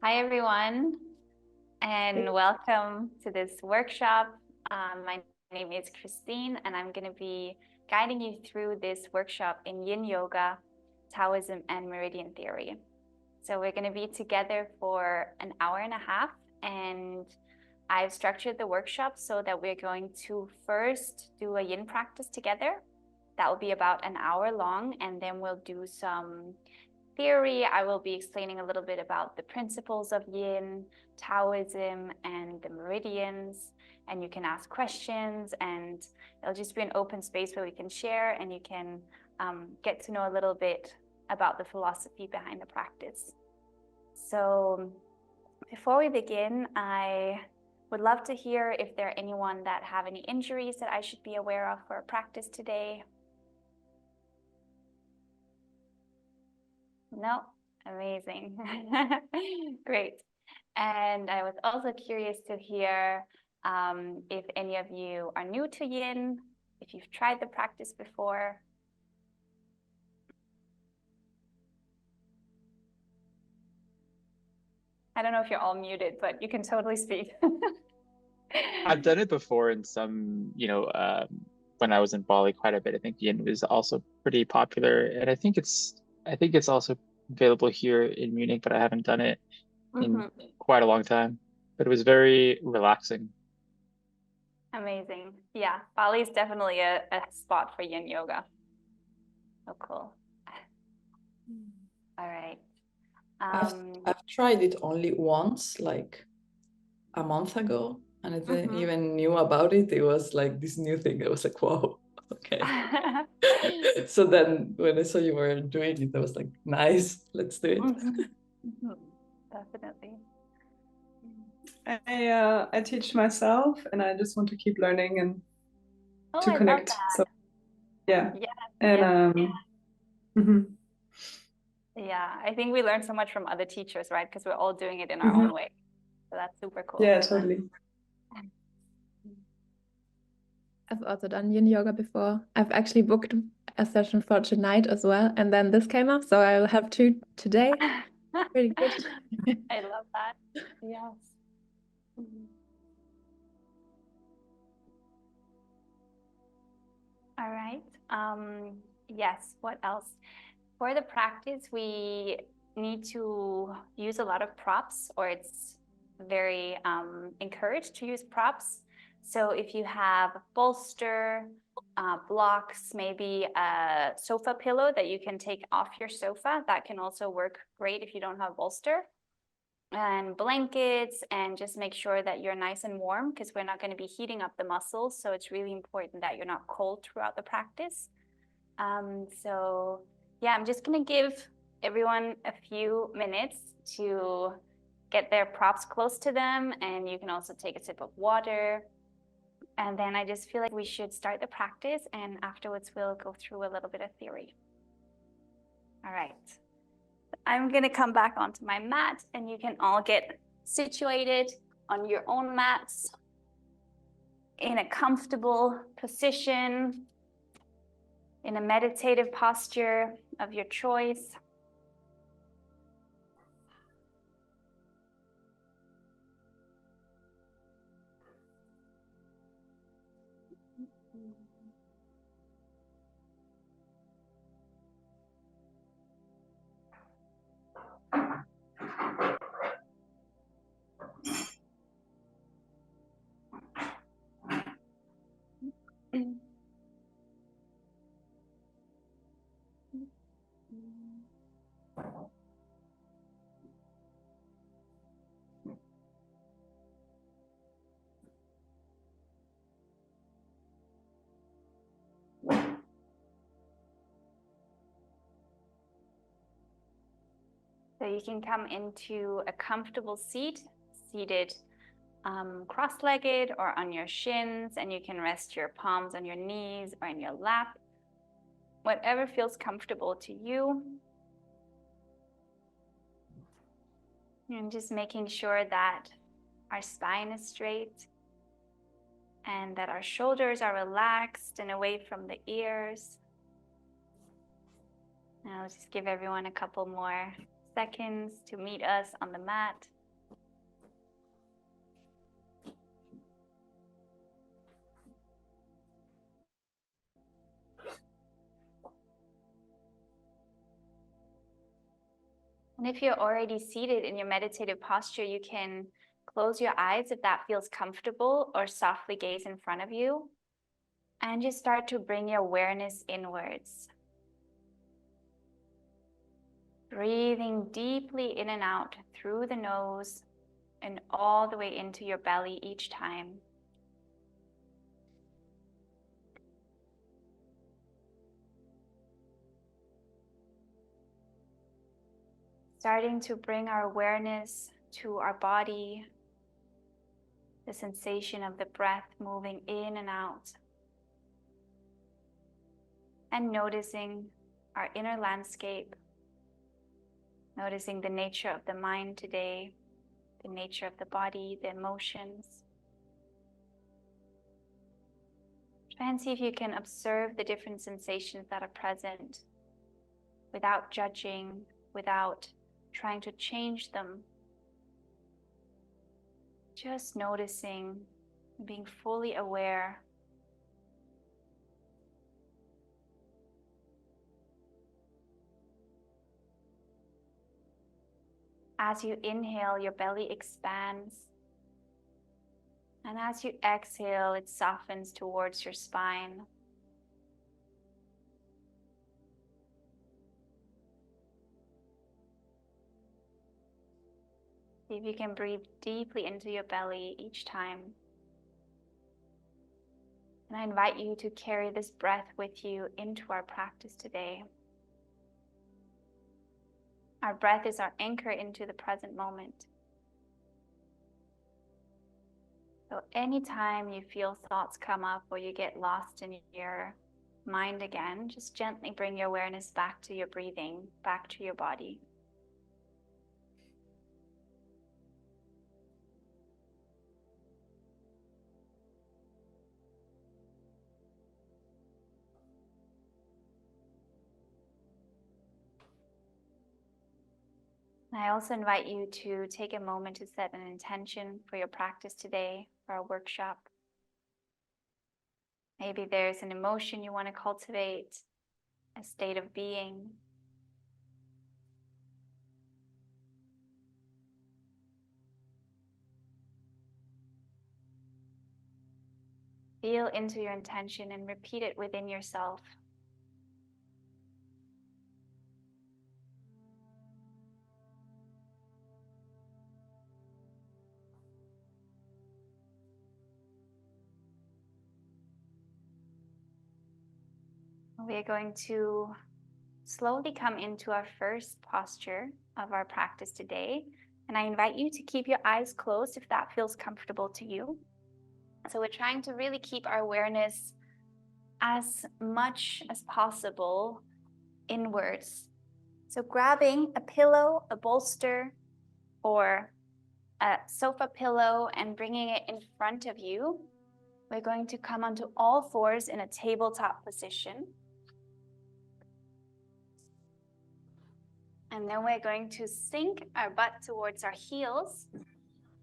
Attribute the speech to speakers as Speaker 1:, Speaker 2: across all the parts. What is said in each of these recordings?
Speaker 1: Hi, everyone, and welcome to this workshop. My name is Christine, and I'm going to be guiding you through this workshop in Yin Yoga, Taoism, and Meridian Theory. So we're going to be together for an hour and a half, and I've structured the workshop so that we're going to first do a Yin practice together. That will be about an hour long, and then we'll do some theory. I will be explaining a little bit about the principles of Yin, Taoism, and the meridians, and you can ask questions, and it'll just be an open space where we can share and you can get to know a little bit about the philosophy behind the practice. So before we begin, I would love to hear if there are anyone that have any injuries that I should be aware of for practice today. No? Amazing. Great. And I was also curious to hear if any of you are new to Yin, if you've tried the practice before. I don't know if you're all muted, but you can totally speak.
Speaker 2: I've done it before in some, when I was in Bali quite a bit. I think Yin was also pretty popular, and I think it's also available here in Munich, but I haven't done it in quite a long time. But it was very relaxing.
Speaker 1: Amazing. Yeah, Bali is definitely a spot for Yin yoga. Oh, cool. All right.
Speaker 3: I've tried it only once, like a month ago, and I didn't even knew about it. It was like this new thing. I was like, whoa, okay. So then when I saw you were doing it, I was like, nice, let's do it.
Speaker 1: Definitely.
Speaker 4: I teach myself, and I just want to keep learning and to connect. So yeah.
Speaker 1: Yeah, I think we learn so much from other teachers, right? Because we're all doing it in our own way. So that's super cool.
Speaker 4: Yeah, totally.
Speaker 5: I've also done Yin yoga before. I've actually booked a session for tonight as well, and then this came up, so I'll have two today. Pretty good.
Speaker 1: I love that. Yes. All right. Yes, what else? For the practice, we need to use a lot of props, or it's very encouraged to use props. So if you have bolster, blocks, maybe a sofa pillow that you can take off your sofa, that can also work great if you don't have bolster. And blankets, and just make sure that you're nice and warm, because we're not going to be heating up the muscles. So it's really important that you're not cold throughout the practice. So yeah, I'm just going to give everyone a few minutes to get their props close to them, and you can also take a sip of water. And then I just feel like we should start the practice, and afterwards we'll go through a little bit of theory. All right. I'm going to come back onto my mat, and you can all get situated on your own mats in a comfortable position, in a meditative posture of your choice. So you can come into a comfortable seat, seated cross-legged or on your shins, and you can rest your palms on your knees or in your lap, whatever feels comfortable to you. And just making sure that our spine is straight and that our shoulders are relaxed and away from the ears. Now let's just give everyone a couple more seconds to meet us on the mat. And if you're already seated in your meditative posture, you can close your eyes if that feels comfortable, or softly gaze in front of you. And just start to bring your awareness inwards. Breathing deeply in and out through the nose and all the way into your belly each time. Starting to bring our awareness to our body, the sensation of the breath moving in and out, and noticing our inner landscape, noticing the nature of the mind today, the nature of the body, the emotions. Try and see if you can observe the different sensations that are present without judging, without trying to change them. Just noticing, being fully aware. As you inhale, your belly expands. And as you exhale, it softens towards your spine. See if you can breathe deeply into your belly each time. And I invite you to carry this breath with you into our practice today. Our breath is our anchor into the present moment. So anytime you feel thoughts come up or you get lost in your mind again, just gently bring your awareness back to your breathing, back to your body. I also invite you to take a moment to set an intention for your practice today, for our workshop. Maybe there's an emotion you want to cultivate, a state of being. Feel into your intention and repeat it within yourself. We are going to slowly come into our first posture of our practice today. And I invite you to keep your eyes closed if that feels comfortable to you. So we're trying to really keep our awareness as much as possible inwards. So grabbing a pillow, a bolster, or a sofa pillow and bringing it in front of you, we're going to come onto all fours in a tabletop position. And then we're going to sink our butt towards our heels.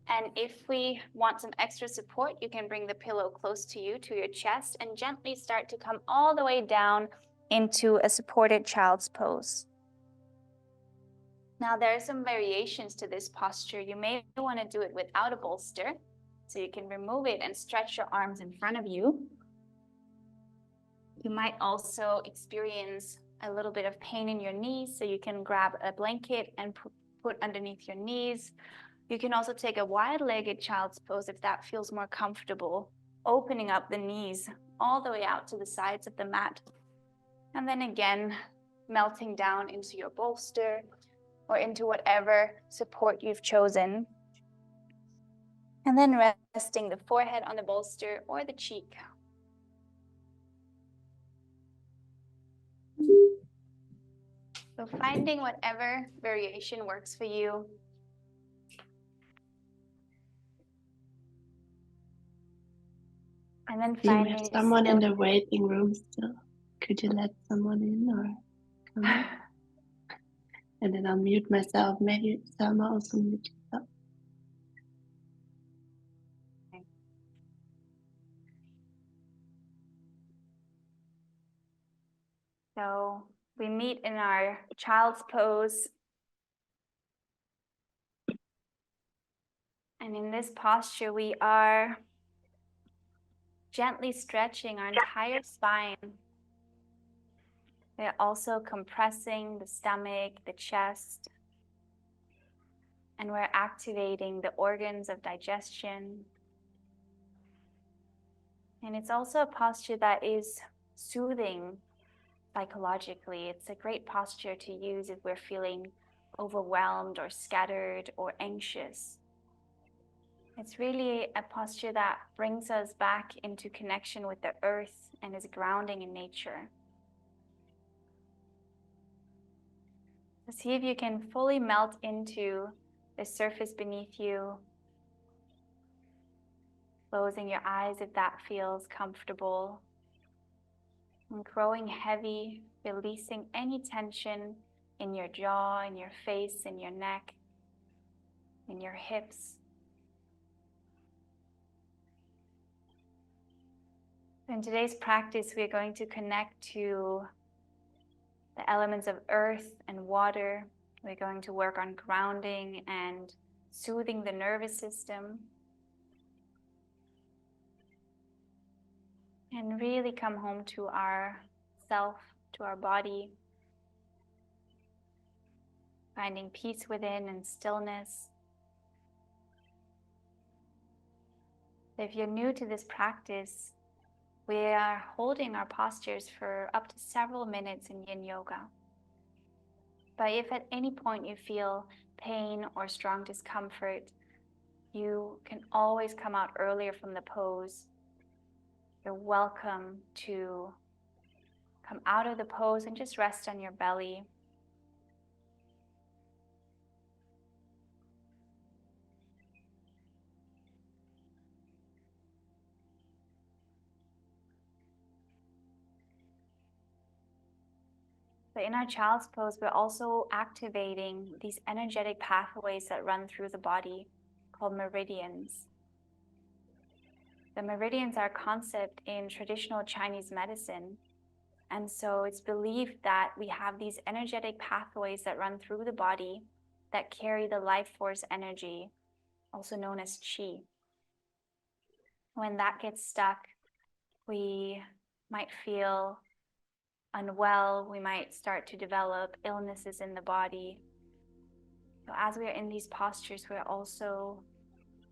Speaker 1: And if we want some extra support, you can bring the pillow close to you, to your chest, and gently start to come all the way down into a supported child's pose. Now, there are some variations to this posture. You may want to do it without a bolster, so you can remove it and stretch your arms in front of you. You might also experience a little bit of pain in your knees, so you can grab a blanket and put underneath your knees. You can also take a wide-legged child's pose if that feels more comfortable, opening up the knees all the way out to the sides of the mat. And then again, melting down into your bolster or into whatever support you've chosen. And then resting the forehead on the bolster or the cheek. So finding whatever variation works for you. And then
Speaker 6: Do we
Speaker 1: finding
Speaker 6: have someone in the waiting room still? Could you let someone in or come in? And then I'll mute myself. Maybe Selma also mute yourself.
Speaker 1: So we meet in our child's pose. And in this posture, we are gently stretching our entire spine. We're also compressing the stomach, the chest, and we're activating the organs of digestion. And it's also a posture that is soothing psychologically. It's a great posture to use if we're feeling overwhelmed or scattered or anxious. It's really a posture that brings us back into connection with the earth and is grounding in nature. So see if you can fully melt into the surface beneath you, closing your eyes if that feels comfortable, and growing heavy, releasing any tension in your jaw, in your face, in your neck, in your hips. In today's practice, we are going to connect to the elements of earth and water. We're going to work on grounding and soothing the nervous system. And really come home to our self, to our body. Finding peace within and stillness. If you're new to this practice, we are holding our postures for up to several minutes in Yin Yoga. But if at any point you feel pain or strong discomfort, you can always come out earlier from the pose. You're welcome to come out of the pose and just rest on your belly. But in our child's pose, we're also activating these energetic pathways that run through the body called meridians. The meridians are a concept in traditional Chinese medicine. And so it's believed that we have these energetic pathways that run through the body that carry the life force energy, also known as qi. When that gets stuck, we might feel unwell, we might start to develop illnesses in the body. So as we are in these postures, we're also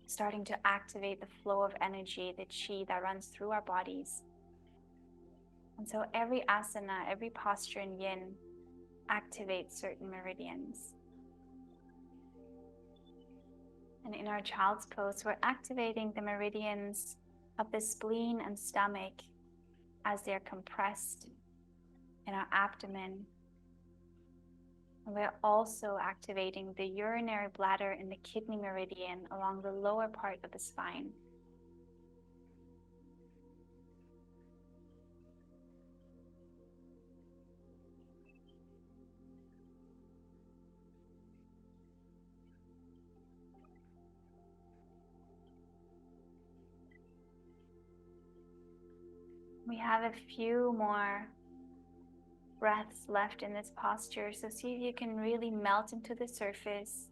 Speaker 1: starting to activate the flow of energy, the qi that runs through our bodies. And so every asana, every posture in Yin activates certain meridians. And in our child's pose, we're activating the meridians of the spleen and stomach as they're compressed in our abdomen. And we're also activating the urinary bladder and the kidney meridian along the lower part of the spine. We have a few more breaths left in this posture, so see if you can really melt into the surface,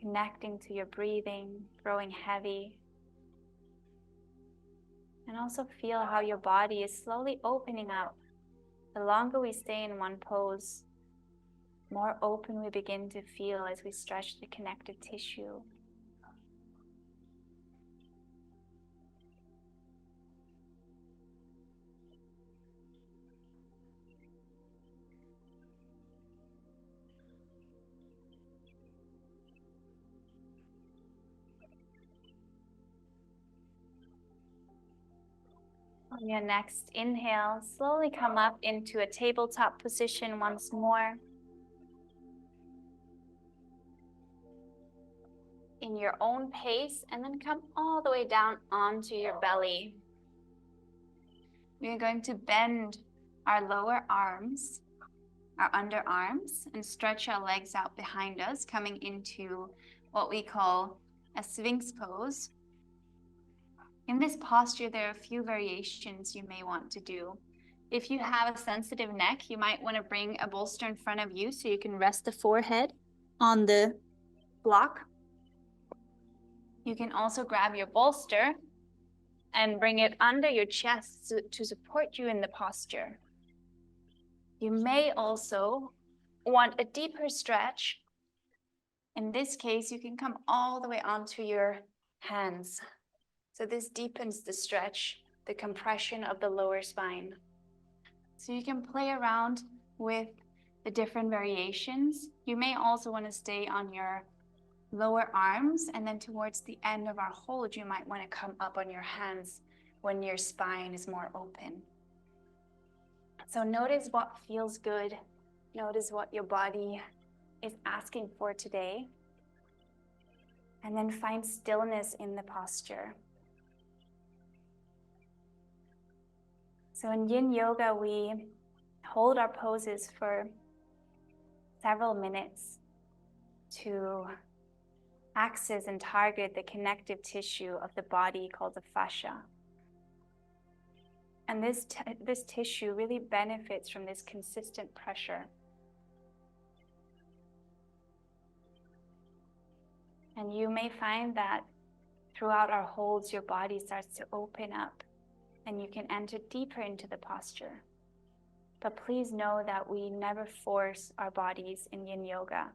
Speaker 1: connecting to your breathing, growing heavy, and also feel how your body is slowly opening up. The longer we stay in one pose, more open we begin to feel as we stretch the connective tissue. On your next inhale, slowly come up into a tabletop position once more. In your own pace, and then come all the way down onto your belly. We are going to bend our lower arms, our underarms, and stretch our legs out behind us, coming into what we call a Sphinx pose. In this posture, there are a few variations you may want to do. If you have a sensitive neck, you might want to bring a bolster in front of you so you can rest the forehead on the block. You can also grab your bolster and bring it under your chest to support you in the posture. You may also want a deeper stretch. In this case, you can come all the way onto your hands. So this deepens the stretch, the compression of the lower spine. So you can play around with the different variations. You may also want to stay on your lower arms, and then towards the end of our hold, you might want to come up on your hands when your spine is more open. So notice what feels good. Notice what your body is asking for today. And then find stillness in the posture. So in Yin Yoga, we hold our poses for several minutes to access and target the connective tissue of the body called the fascia. And this tissue really benefits from this consistent pressure. And you may find that throughout our holds, your body starts to open up and you can enter deeper into the posture. But please know that we never force our bodies in Yin Yoga.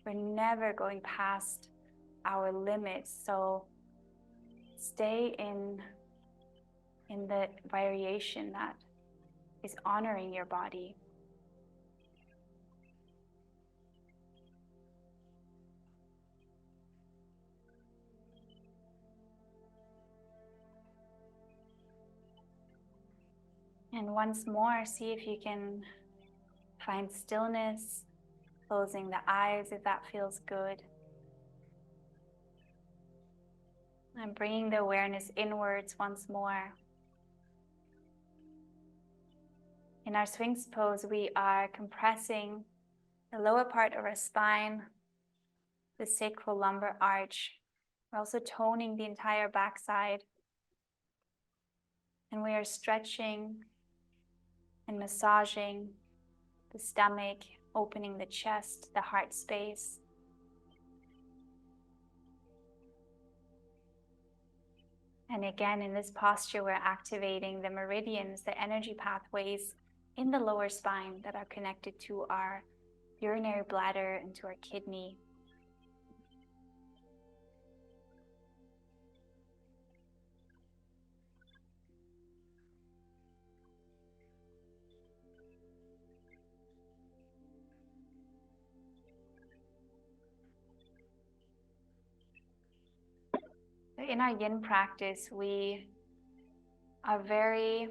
Speaker 1: We're never going past our limits. So stay in the variation that is honoring your body. And once more, see if you can find stillness, closing the eyes if that feels good. And bringing the awareness inwards once more. In our Sphinx pose, we are compressing the lower part of our spine, the sacral-lumbar arch. We're also toning the entire backside. And we are stretching and massaging the stomach, opening the chest, the heart space. And again, in this posture, we're activating the meridians, the energy pathways in the lower spine that are connected to our urinary bladder and to our kidney. In our Yin practice, we are very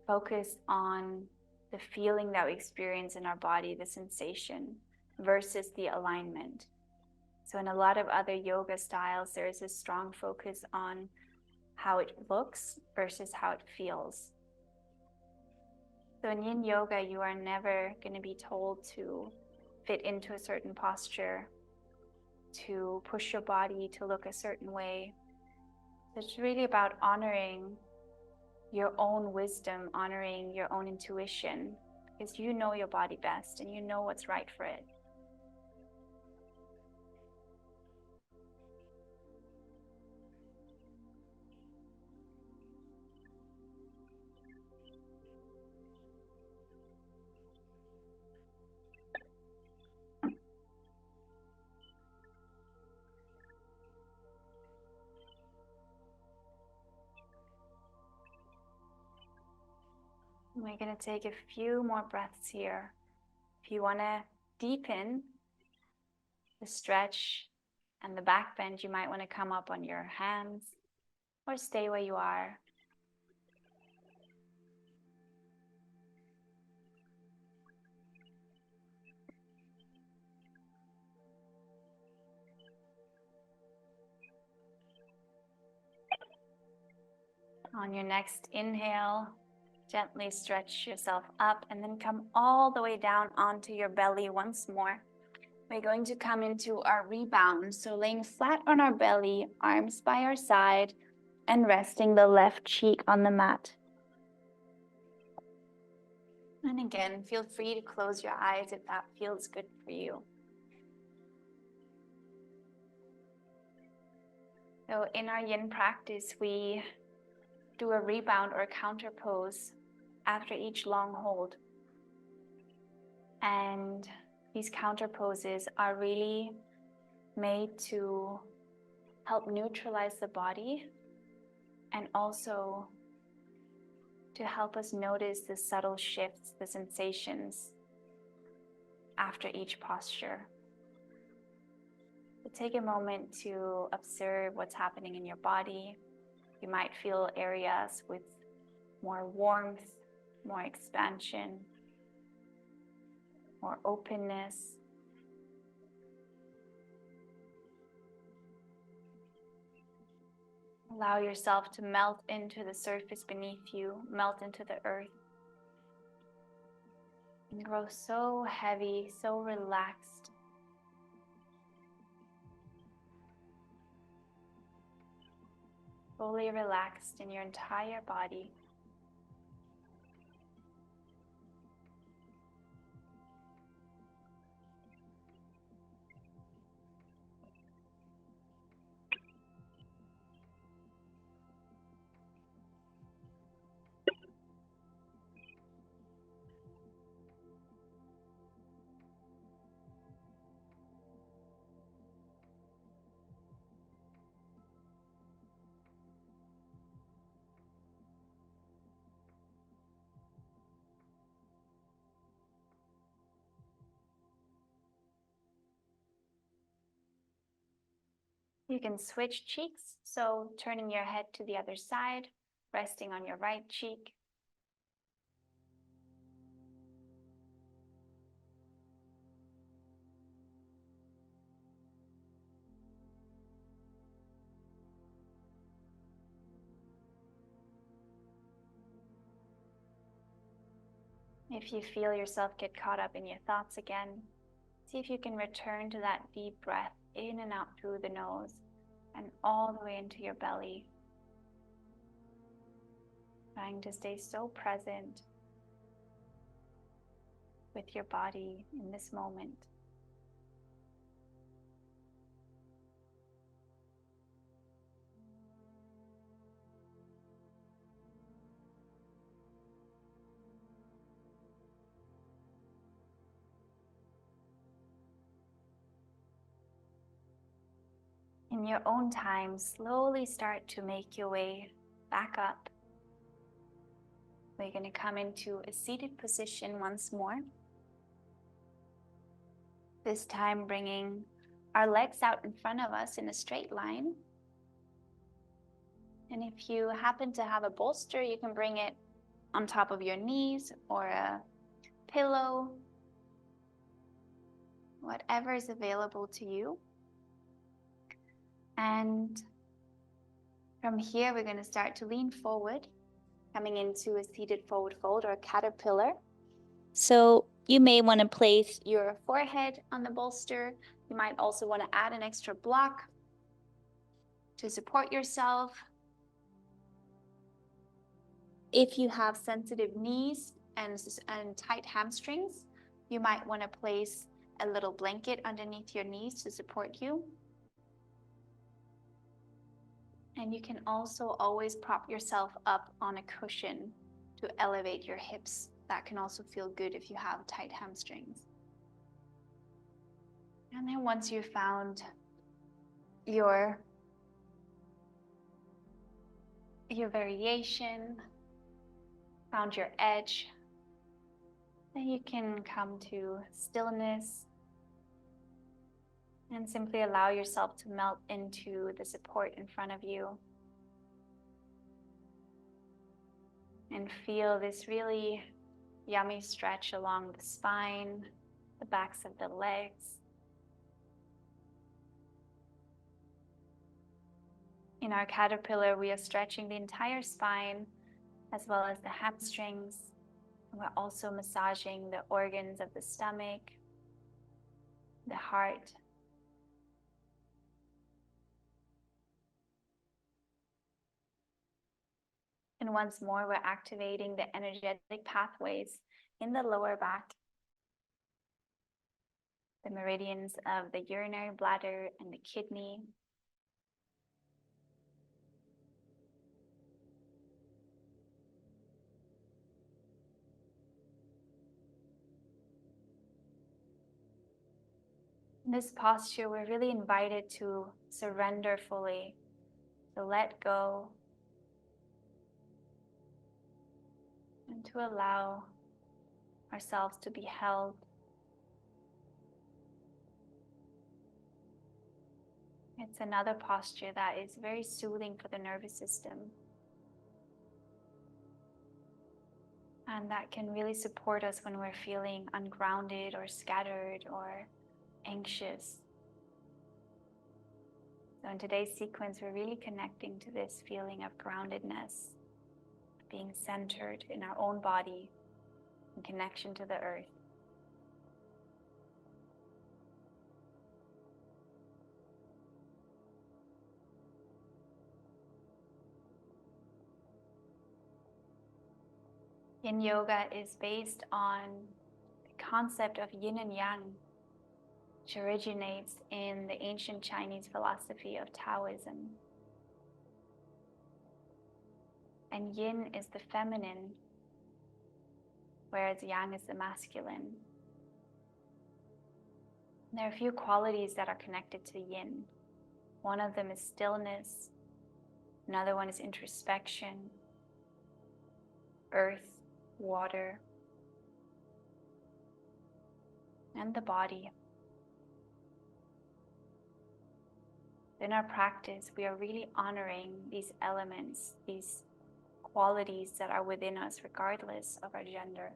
Speaker 1: focused on the feeling that we experience in our body, the sensation, versus the alignment. So in a lot of other yoga styles, there is a strong focus on how it looks versus how it feels. So in Yin Yoga, you are never going to be told to fit into a certain posture, to push your body to look a certain way. It's really about honoring your own wisdom, honoring your own intuition, because you know your body best and you know what's right for it. We're going to take a few more breaths here. If you want to deepen the stretch and the back bend, you might want to come up on your hands or stay where you are. On your next inhale, gently stretch yourself up and then come all the way down onto your belly once more. We're going to come into our rebound. So laying flat on our belly, arms by our side, and resting the left cheek on the mat. And again, feel free to close your eyes if that feels good for you. So in our yin practice, we do a rebound or counter pose after each long hold. And these counter poses are really made to help neutralize the body and also to help us notice the subtle shifts, the sensations after each posture. So take a moment to observe what's happening in your body. You might feel areas with more warmth, more expansion, more openness. Allow yourself to melt into the surface beneath you, melt into the earth, and grow so heavy, so relaxed. Fully relaxed in your entire body. You can switch cheeks, so turning your head to the other side, resting on your right cheek. If you feel yourself get caught up in your thoughts again, see if you can return to that deep breath in and out through the nose and all the way into your belly. Trying to stay so present with your body in this moment. In your own time, slowly start to make your way back up. We're going to come into a seated position once more. This time bringing our legs out in front of us in a straight line. And if you happen to have a bolster, you can bring it on top of your knees or a pillow, whatever is available to you. And from here, we're going to start to lean forward, coming into a seated forward fold or a caterpillar. So you may want to place your forehead on the bolster. You might also want to add an extra block to support yourself. If you have sensitive knees and tight hamstrings, you might want to place a little blanket underneath your knees to support you. And you can also always prop yourself up on a cushion to elevate your hips. That can also feel good if you have tight hamstrings. And then once you've found your variation, found your edge, then you can come to stillness and simply allow yourself to melt into the support in front of you. And feel this really yummy stretch along the spine, the backs of the legs. In our caterpillar, we are stretching the entire spine as well as the hamstrings. And we're also massaging the organs of the stomach, the heart. And once more, we're activating the energetic pathways in the lower back, the meridians of the urinary bladder and the kidney. In this posture, we're really invited to surrender fully, to let go, and to allow ourselves to be held. It's another posture that is very soothing for the nervous system, and that can really support us when we're feeling ungrounded or scattered or anxious. So in today's sequence, we're really connecting to this feeling of groundedness, being centered in our own body, in connection to the earth. Yin yoga is based on the concept of yin and yang, which originates in the ancient Chinese philosophy of Taoism. And yin is the feminine, whereas yang is the masculine. There are a few qualities that are connected to yin. One of them is stillness. Another one is introspection, earth, water, and the body. In our practice, we are really honoring these elements, these qualities that are within us, regardless of our gender.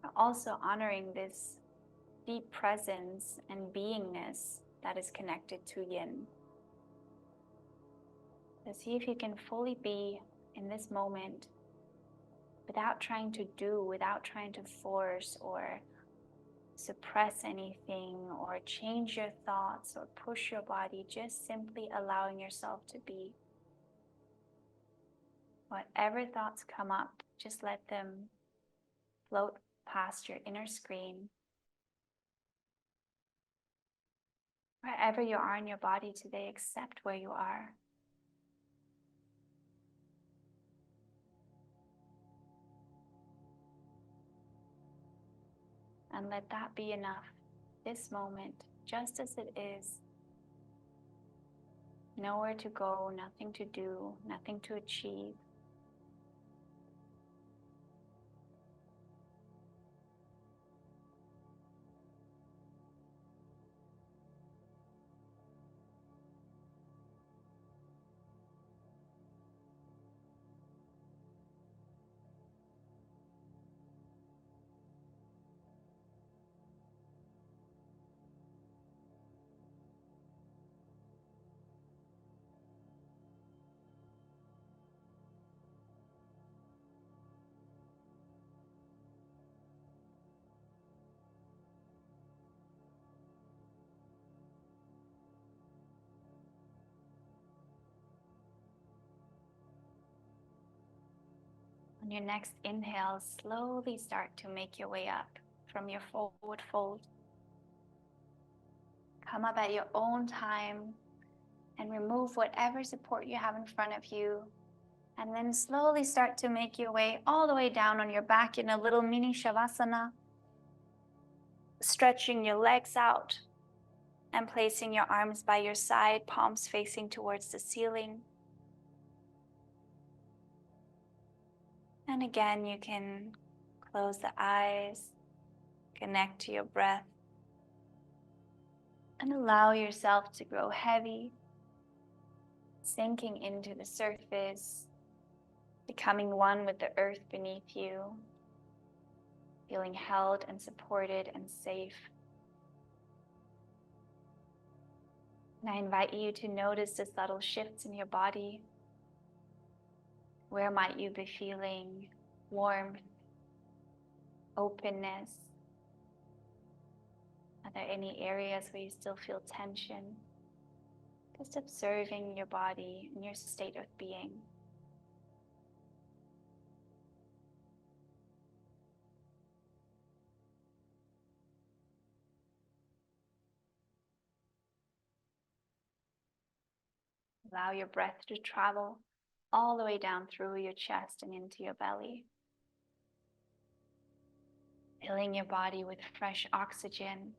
Speaker 1: We're also honoring this deep presence and beingness that is connected to yin. So see if you can fully be in this moment without trying to do, without trying to force or suppress anything or change your thoughts or push your body, just simply allowing yourself to be. Whatever thoughts come up, just let them float past your inner screen. Wherever you are in your body today, accept where you are. And let that be enough. This moment, just as it is. Nowhere to go, nothing to do, nothing to achieve. On your next inhale, slowly start to make your way up from your forward fold. Come up at your own time and remove whatever support you have in front of you. And then slowly start to make your way all the way down on your back in a little mini Shavasana. Stretching your legs out and placing your arms by your side, palms facing towards the ceiling. And again, you can close the eyes, connect to your breath, and allow yourself to grow heavy, sinking into the surface, becoming one with the earth beneath you, feeling held and supported and safe. And I invite you to notice the subtle shifts in your body. Where might you be feeling warmth, openness? Are there any areas where you still feel tension? Just observing your body and your state of being. Allow your breath to travel all the way down through your chest and into your belly. Filling your body with fresh oxygen,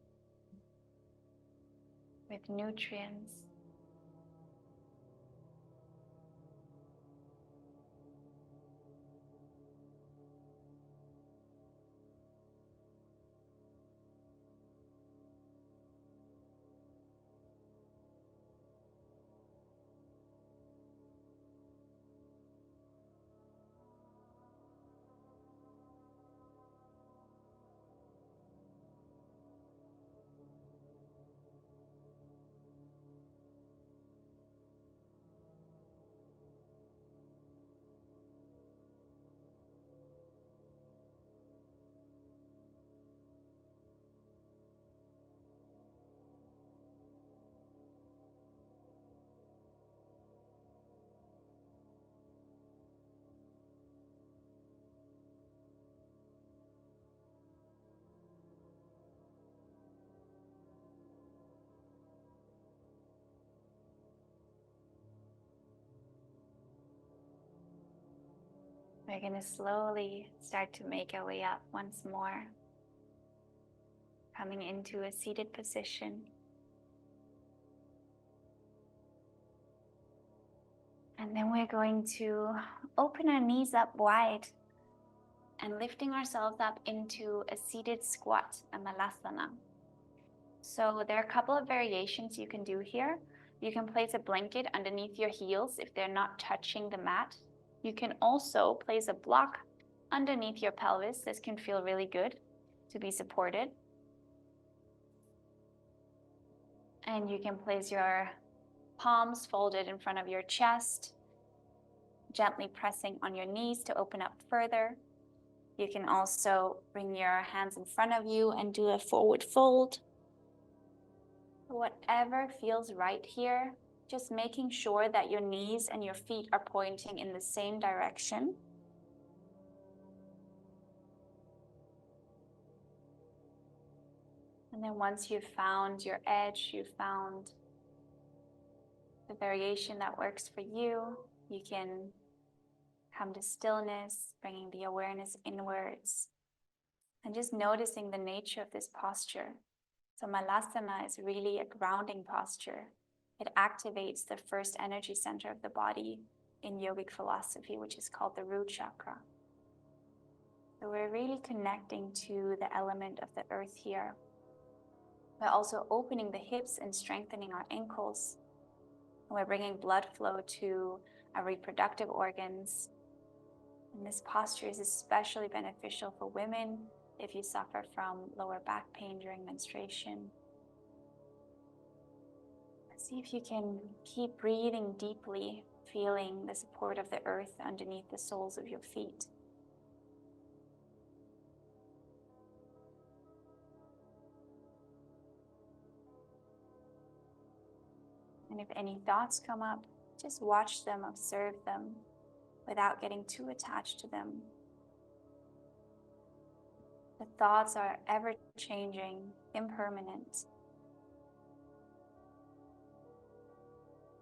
Speaker 1: with nutrients. We're going to slowly start to make our way up once more, coming into a seated position. And then we're going to open our knees up wide and lifting ourselves up into a seated squat, a malasana. So there are a couple of variations you can do here. You can place a blanket underneath your heels if they're not touching the mat. You can also place a block underneath your pelvis. This can feel really good to be supported. And you can place your palms folded in front of your chest, gently pressing on your knees to open up further. You can also bring your hands in front of you and do a forward fold. Whatever feels right here, just making sure that your knees and your feet are pointing in the same direction. And then once you've found your edge, you've found the variation that works for you, you can come to stillness, bringing the awareness inwards, and just noticing the nature of this posture. So Malasana is really a grounding posture. It activates the first energy center of the body in yogic philosophy, which is called the root chakra. So we're really connecting to the element of the earth here. We're also opening the hips and strengthening our ankles. And we're bringing blood flow to our reproductive organs. And this posture is especially beneficial for women if you suffer from lower back pain during menstruation. See if you can keep breathing deeply, feeling the support of the earth underneath the soles of your feet. And if any thoughts come up, just watch them, observe them, without getting too attached to them. The thoughts are ever-changing, impermanent.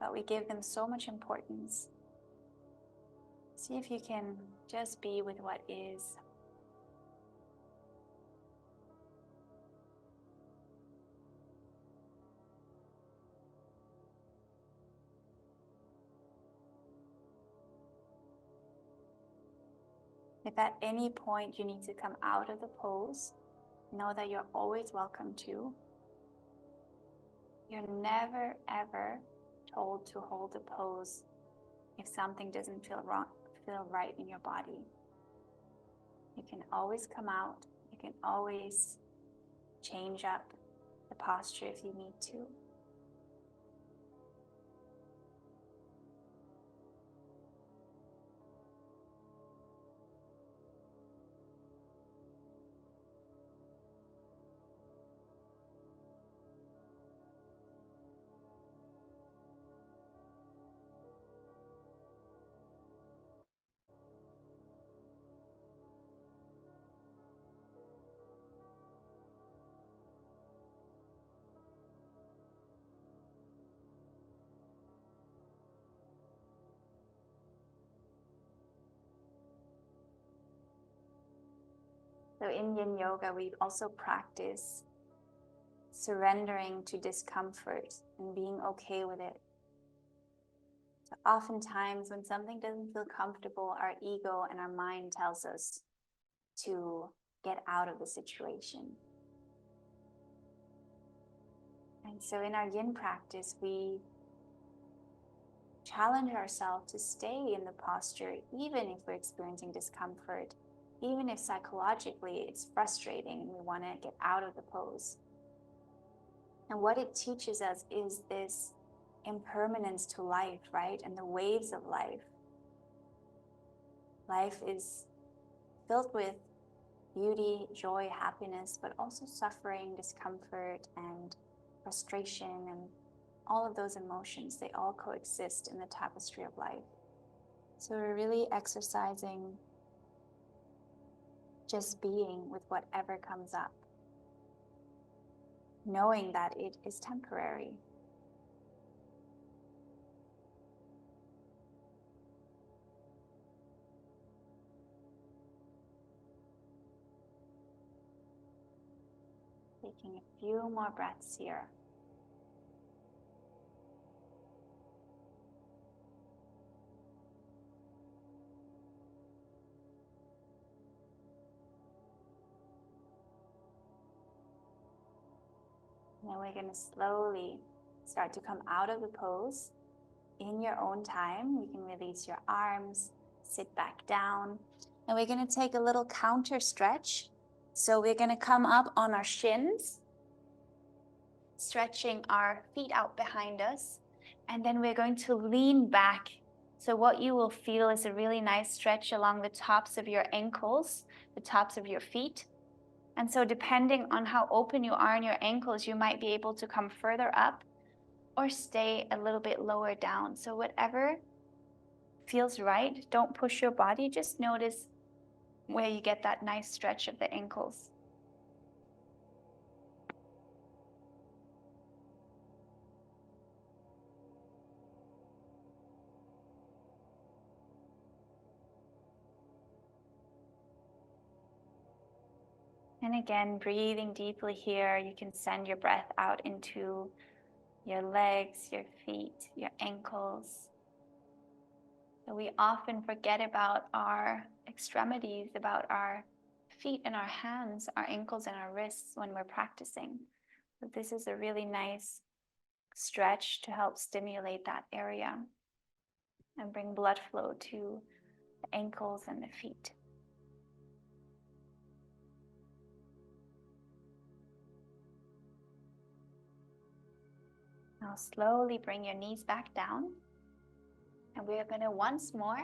Speaker 1: But we give them so much importance. See if you can just be with what is. If at any point you need to come out of the pose, know that you're always welcome to. You're never, ever told to hold a pose if something doesn't feel right in your body. You can always come out. You can always change up the posture if you need to. So in Yin Yoga, we also practice surrendering to discomfort and being okay with it. So oftentimes when something doesn't feel comfortable, our ego and our mind tells us to get out of the situation. And so in our Yin practice, we challenge ourselves to stay in the posture, even if we're experiencing discomfort, even if psychologically it's frustrating and we want to get out of the pose. And what it teaches us is this impermanence to life, right? And the waves of life. Life is filled with beauty, joy, happiness, but also suffering, discomfort, and frustration, and all of those emotions, they all coexist in the tapestry of life. So we're really exercising just being with whatever comes up, knowing that it is temporary. Taking a few more breaths here. Now we're going to slowly start to come out of the pose. In your own time, you can release your arms, sit back down, and we're going to take a little counter stretch. So we're going to come up on our shins, stretching our feet out behind us, and then we're going to lean back. So what you will feel is a really nice stretch along the tops of your ankles, the tops of your feet. And so depending on how open you are in your ankles, you might be able to come further up or stay a little bit lower down. So whatever feels right, don't push your body, just notice where you get that nice stretch of the ankles. And again, breathing deeply here, you can send your breath out into your legs, your feet, your ankles. So we often forget about our extremities, about our feet and our hands, our ankles and our wrists when we're practicing. But this is a really nice stretch to help stimulate that area and bring blood flow to the ankles and the feet. Now slowly bring your knees back down. And we are going to once more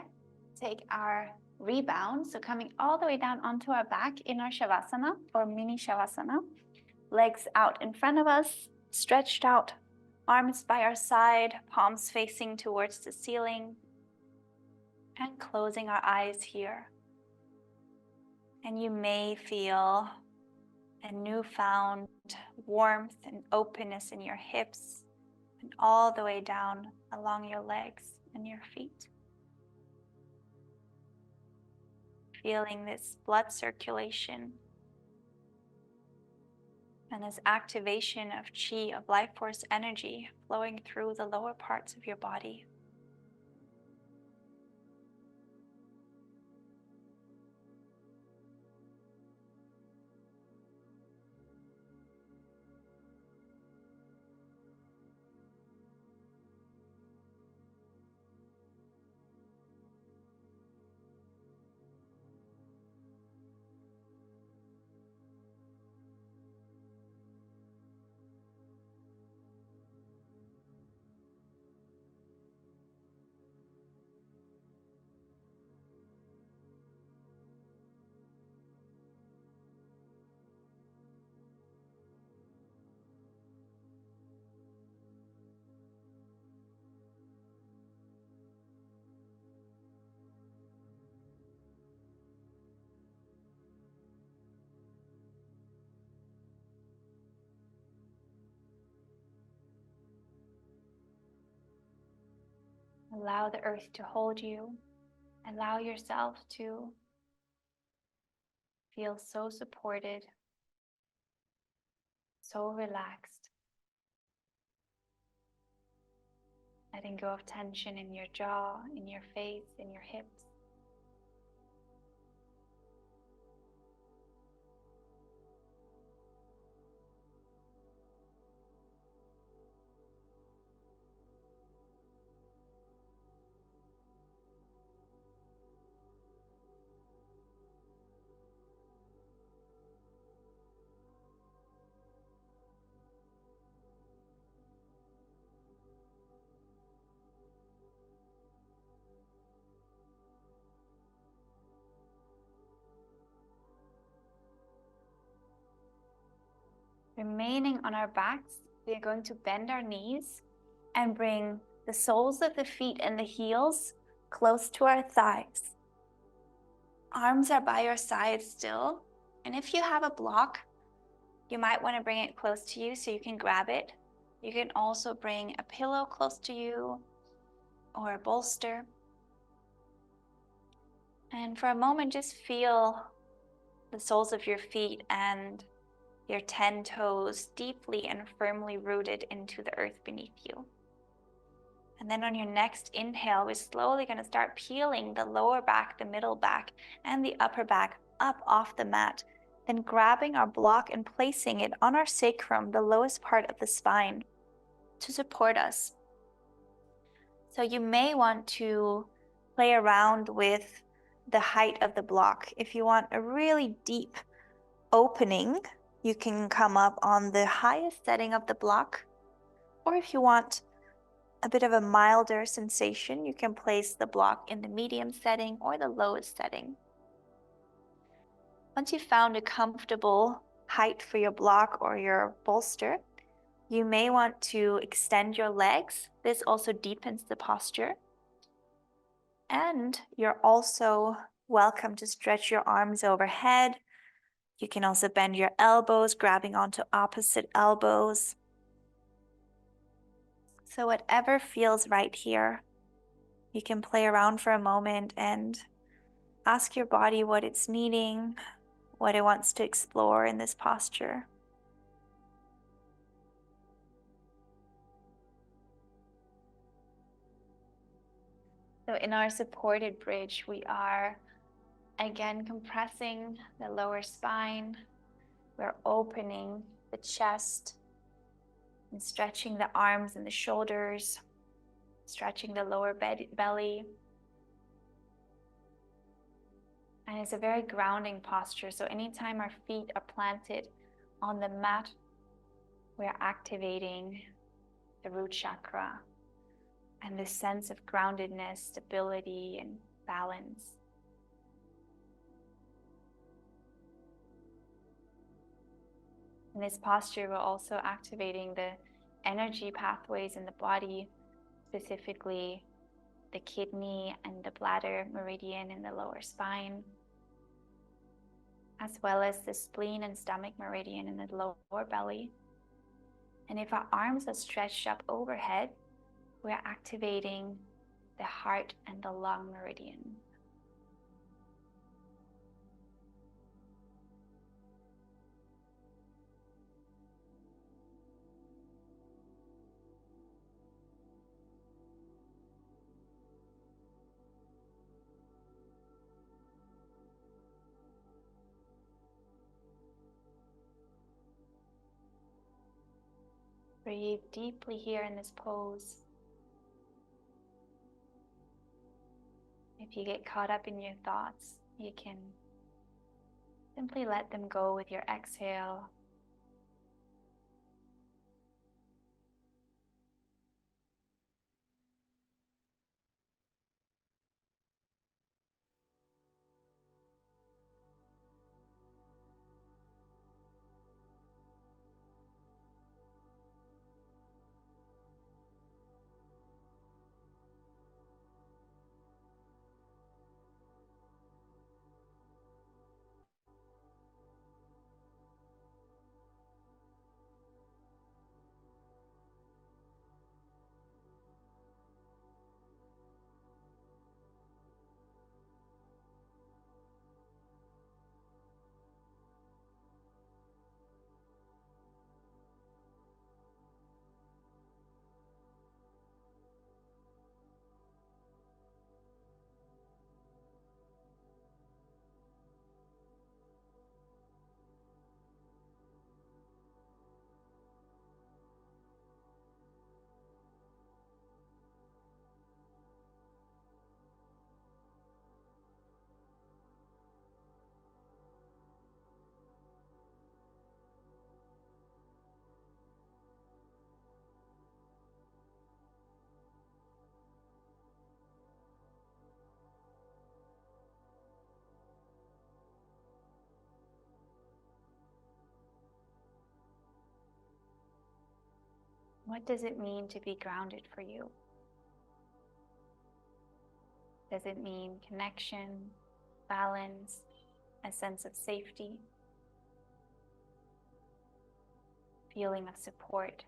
Speaker 1: take our rebound. So coming all the way down onto our back in our Shavasana or mini Shavasana. Legs out in front of us, stretched out, arms by our side, palms facing towards the ceiling. And closing our eyes here. And you may feel a newfound warmth and openness in your hips and all the way down along your legs and your feet. Feeling this blood circulation and this activation of chi, of life force energy flowing through the lower parts of your body. Allow the earth to hold you. Allow yourself to feel so supported, so relaxed. Letting go of tension in your jaw, in your face, in your hips. Remaining on our backs, we are going to bend our knees and bring the soles of the feet and the heels close to our thighs. Arms are by your side still, and if you have a block, you might want to bring it close to you so you can grab it. You can also bring a pillow close to you or a bolster. And for a moment, just feel the soles of your feet and your 10 toes deeply and firmly rooted into the earth beneath you. And then on your next inhale, we're slowly going to start peeling the lower back, the middle back, and the upper back up off the mat. Then grabbing our block and placing it on our sacrum, the lowest part of the spine, to support us. So you may want to play around with the height of the block. If you want a really deep opening, you can come up on the highest setting of the block. Or if you want a bit of a milder sensation, you can place the block in the medium setting or the lowest setting. Once you've found a comfortable height for your block or your bolster, you may want to extend your legs. This also deepens the posture. And you're also welcome to stretch your arms overhead. You can also bend your elbows, grabbing onto opposite elbows. So whatever feels right here, you can play around for a moment and ask your body what it's needing, what it wants to explore in this posture. So in our supported bridge, we are again compressing the lower spine. We're opening the chest and stretching the arms and the shoulders, stretching the lower belly. And it's a very grounding posture. So anytime our feet are planted on the mat, we're activating the root chakra and this sense of groundedness, stability, and balance. In this posture, we're also activating the energy pathways in the body, specifically the kidney and the bladder meridian in the lower spine, as well as the spleen and stomach meridian in the lower belly. And if our arms are stretched up overhead, we're activating the heart and the lung meridian. Breathe deeply here in this pose. If you get caught up in your thoughts, you can simply let them go with your exhale. What does it mean to be grounded for you? Does it mean connection, balance, a sense of safety, feeling of support,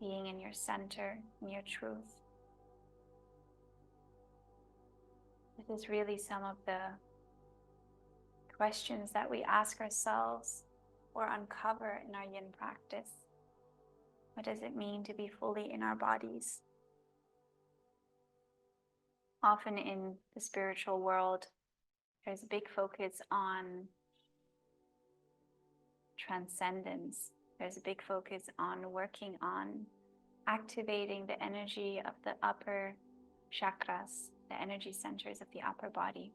Speaker 1: being in your center, in your truth? This is really some of the questions that we ask ourselves or uncover in our yin practice. What does it mean to be fully in our bodies? Often in the spiritual world, there's a big focus on transcendence. There's a big focus on working on activating the energy of the upper chakras, the energy centers of the upper body.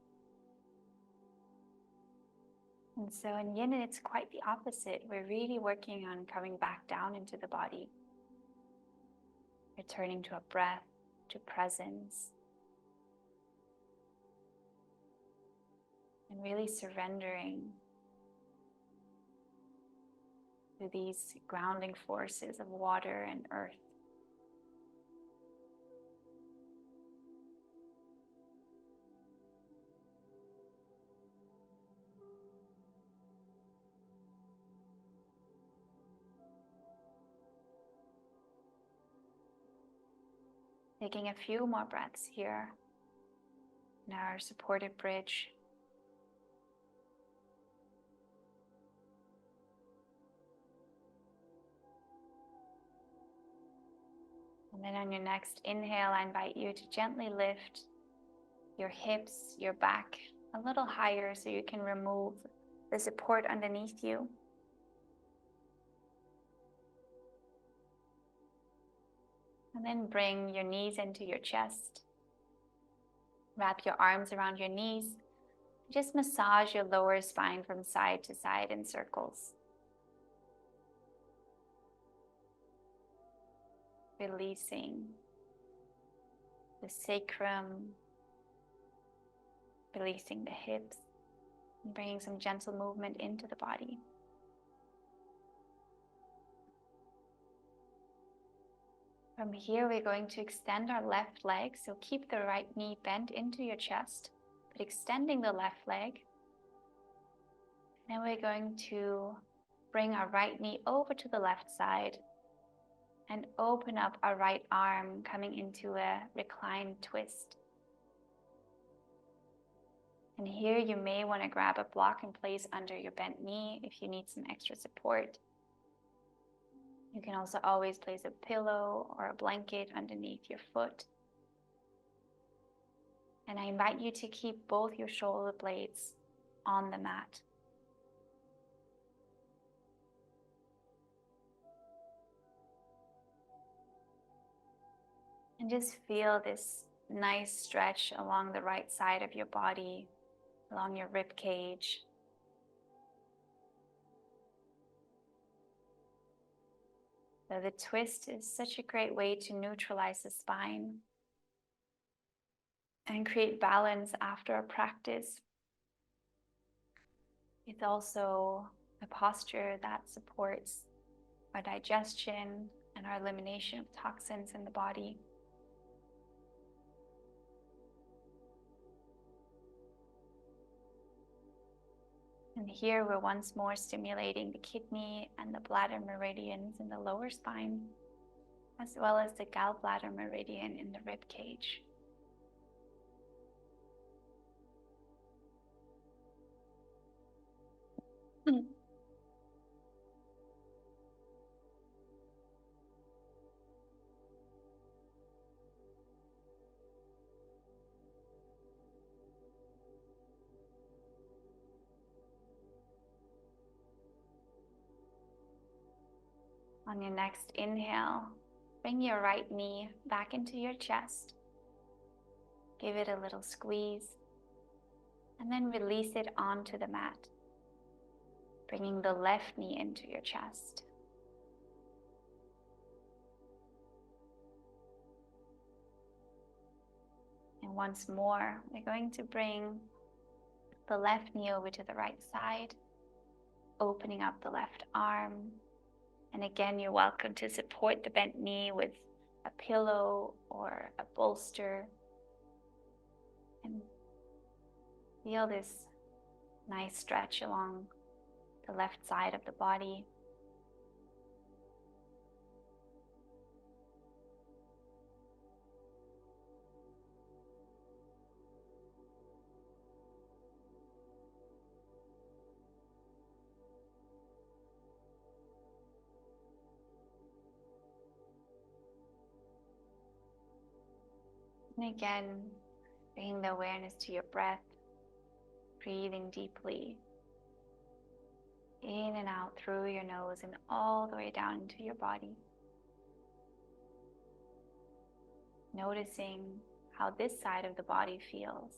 Speaker 1: And so in yin, it's quite the opposite. We're really working on coming back down into the body, returning to a breath, to presence, and really surrendering to these grounding forces of water and earth. Taking a few more breaths here in our supported bridge. And then on your next inhale, I invite you to gently lift your hips, your back a little higher so you can remove the support underneath you. And then bring your knees into your chest. Wrap your arms around your knees. Just massage your lower spine from side to side in circles. Releasing the sacrum, releasing the hips, and bringing some gentle movement into the body. From here, we're going to extend our left leg, so keep the right knee bent into your chest, but extending the left leg. Then we're going to bring our right knee over to the left side and open up our right arm, coming into a reclined twist. And here you may want to grab a block and place under your bent knee if you need some extra support. You can also always place a pillow or a blanket underneath your foot. And I invite you to keep both your shoulder blades on the mat. And just feel this nice stretch along the right side of your body, along your rib cage. So the twist is such a great way to neutralize the spine and create balance after a practice. It's also a posture that supports our digestion and our elimination of toxins in the body. And here we're once more stimulating the kidney and the bladder meridians in the lower spine, as well as the gallbladder meridian in the rib cage. On your next inhale, bring your right knee back into your chest. Give it a little squeeze, and then release it onto the mat, bringing the left knee into your chest. And once more, we're going to bring the left knee over to the right side, opening up the left arm, And again, you're welcome to support the bent knee with a pillow or a bolster. And feel this nice stretch along the left side of the body. And again, bringing the awareness to your breath, breathing deeply in and out through your nose and all the way down into your body. Noticing how this side of the body feels.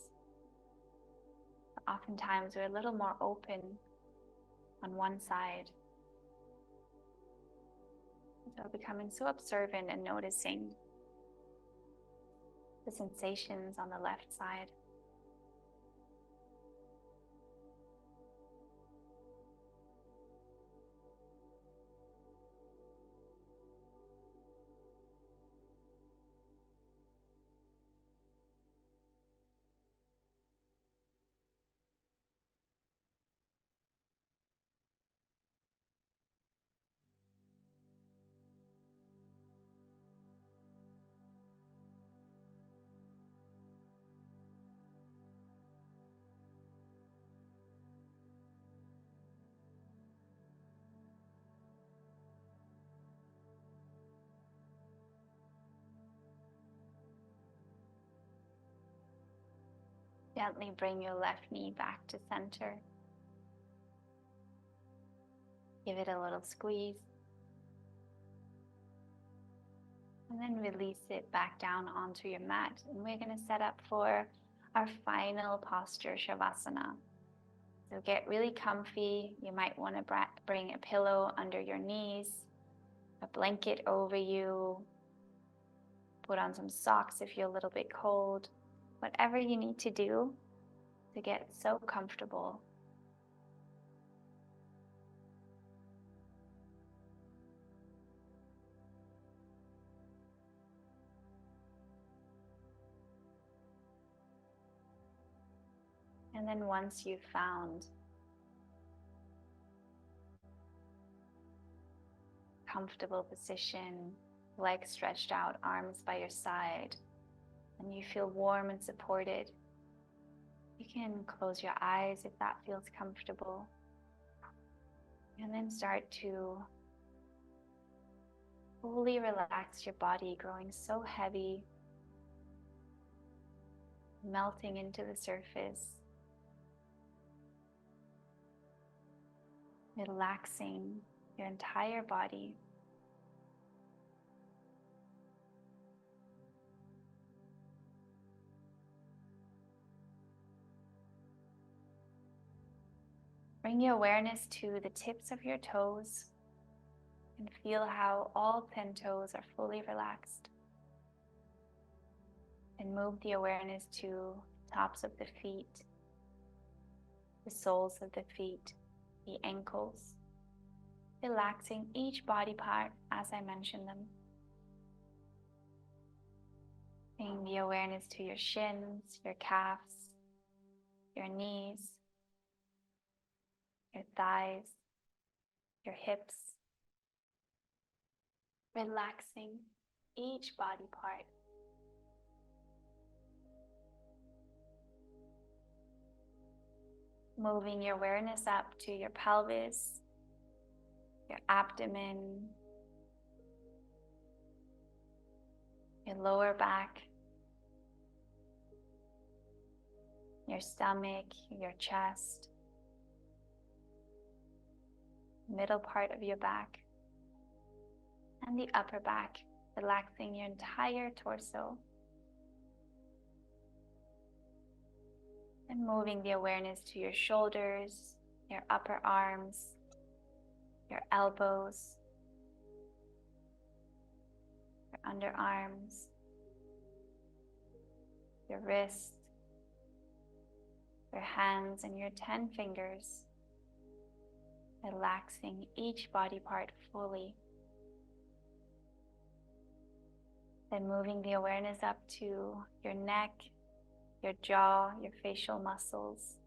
Speaker 1: Oftentimes we're a little more open on one side. So becoming so observant and noticing the sensations on the left side. Gently bring your left knee back to center. Give it a little squeeze. And then release it back down onto your mat. And we're going to set up for our final posture, Shavasana. So get really comfy. You might want to bring a pillow under your knees, a blanket over you. Put on some socks if you're a little bit cold. Whatever you need to do to get so comfortable. And then once you've found comfortable position, legs stretched out, arms by your side, and you feel warm and supported, you can close your eyes if that feels comfortable. And then start to fully relax your body, growing so heavy, melting into the surface, relaxing your entire body. Bring your awareness to the tips of your toes and feel how all 10 toes are fully relaxed. And move the awareness to the tops of the feet, the soles of the feet, the ankles, relaxing each body part as I mention them. Bring the awareness to your shins, your calves, your knees, your thighs, your hips, relaxing each body part. Moving your awareness up to your pelvis, your abdomen, your lower back, your stomach, your chest, middle part of your back, and the upper back, relaxing your entire torso. And moving the awareness to your shoulders, your upper arms, your elbows, your underarms, your wrists, your hands, and your 10 fingers. relaxing each body part fully. Then moving the awareness up to your neck, your jaw, your facial muscles,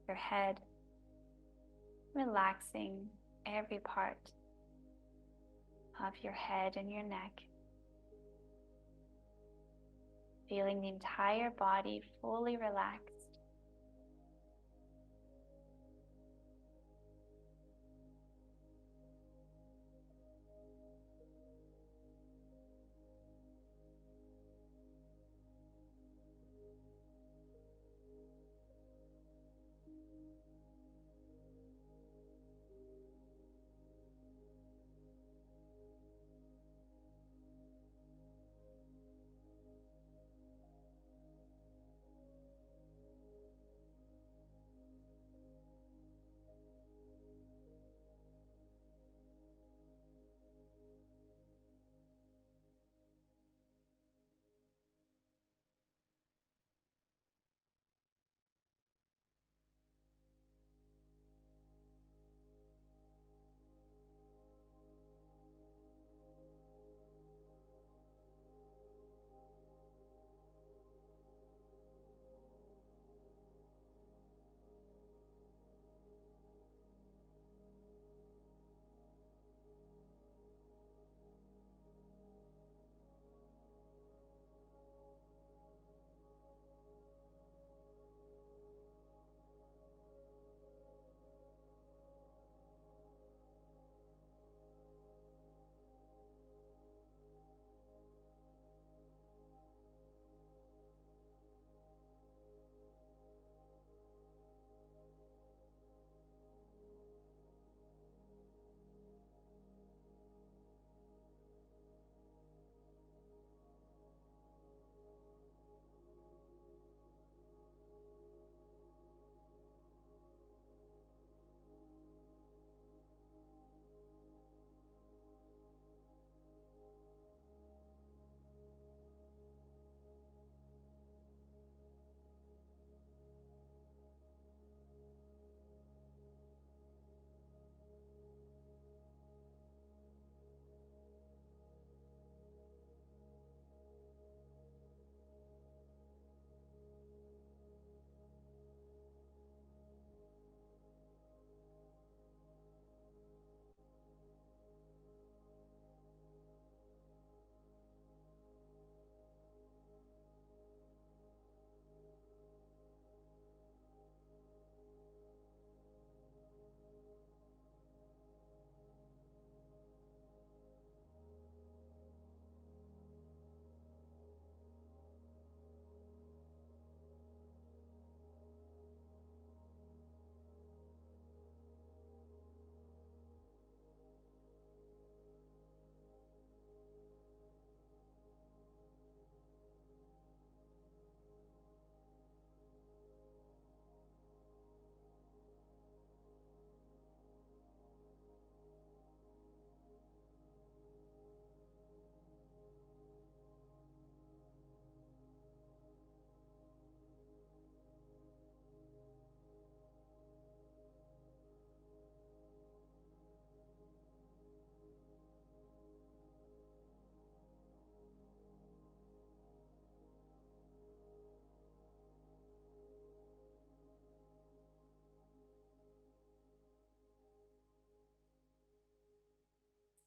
Speaker 1: your head, relaxing every part of your head and your neck. Feeling the entire body fully relaxed.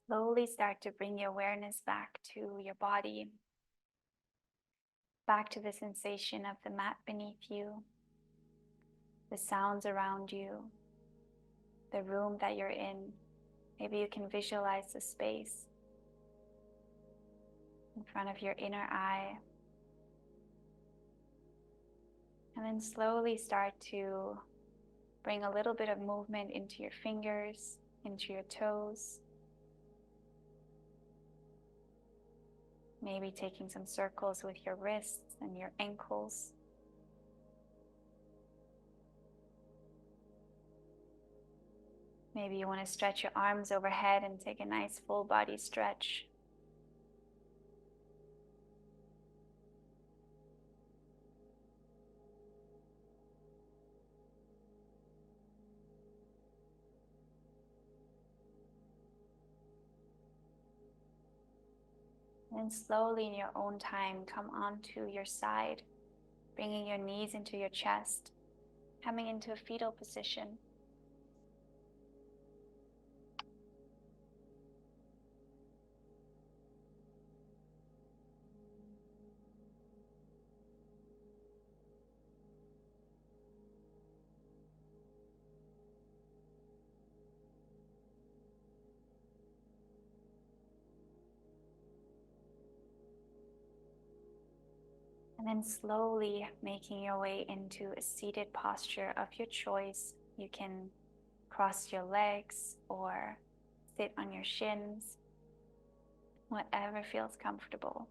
Speaker 1: Slowly start to bring your awareness back to your body, back to the sensation of the mat beneath you, the sounds around you, the room that you're in. Maybe you can visualize the space in front of your inner eye. And then slowly start to bring a little bit of movement into your fingers, into your toes. Maybe taking some circles with your wrists and your ankles. Maybe you want to stretch your arms overhead and take a nice full body stretch. And slowly in your own time, come onto your side, bringing your knees into your chest, coming into a fetal position. And then slowly making your way into a seated posture of your choice. You can cross your legs or sit on your shins, whatever feels comfortable.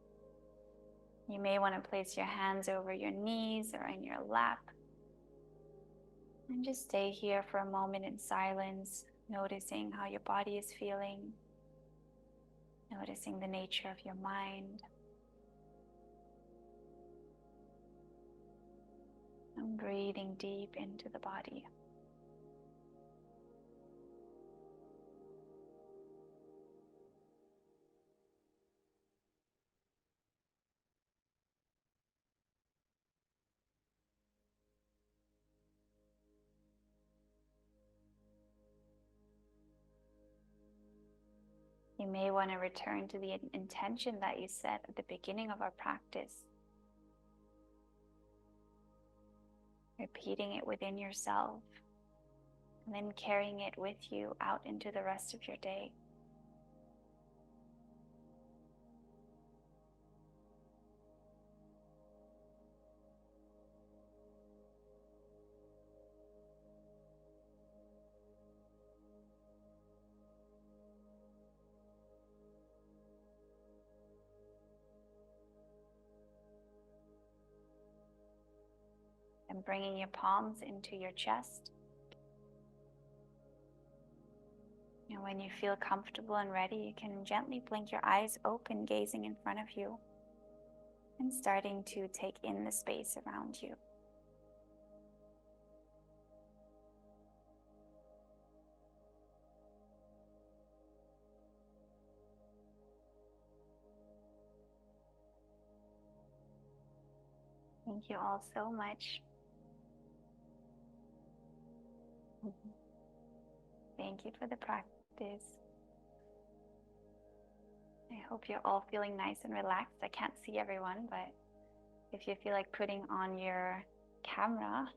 Speaker 1: You may want to place your hands over your knees or in your lap. And just stay here for a moment in silence, noticing how your body is feeling, noticing the nature of your mind. And breathing deep into the body. You may want to return to the intention that you set at the beginning of our practice. Repeating it within yourself, and then carrying it with you out into the rest of your day. And bringing your palms into your chest. And when you feel comfortable and ready, you can gently blink your eyes open, gazing in front of you, and starting to take in the space around you. Thank you all so much. Thank you for the practice. I hope you're all feeling nice and relaxed. I can't see everyone, but if you feel like putting on your camera,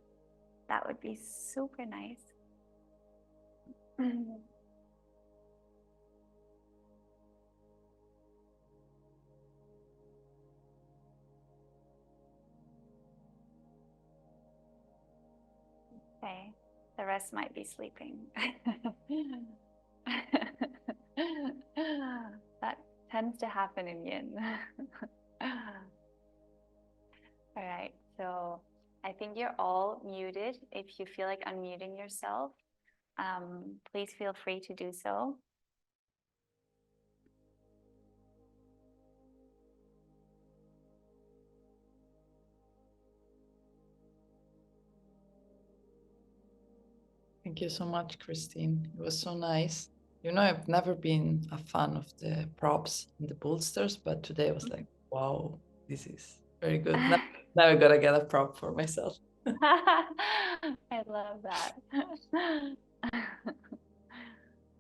Speaker 1: that would be super nice. Okay, the rest might be sleeping. That tends to happen in yin. All right, so I think you're all muted. If you feel like unmuting yourself, please feel free to do so.
Speaker 3: Thank you so much, Christine. It was so nice. You know, I've never been a fan of the props and the bolsters, but today I was like, wow, this is very good. Now I gotta get a prop for myself.
Speaker 1: I love that.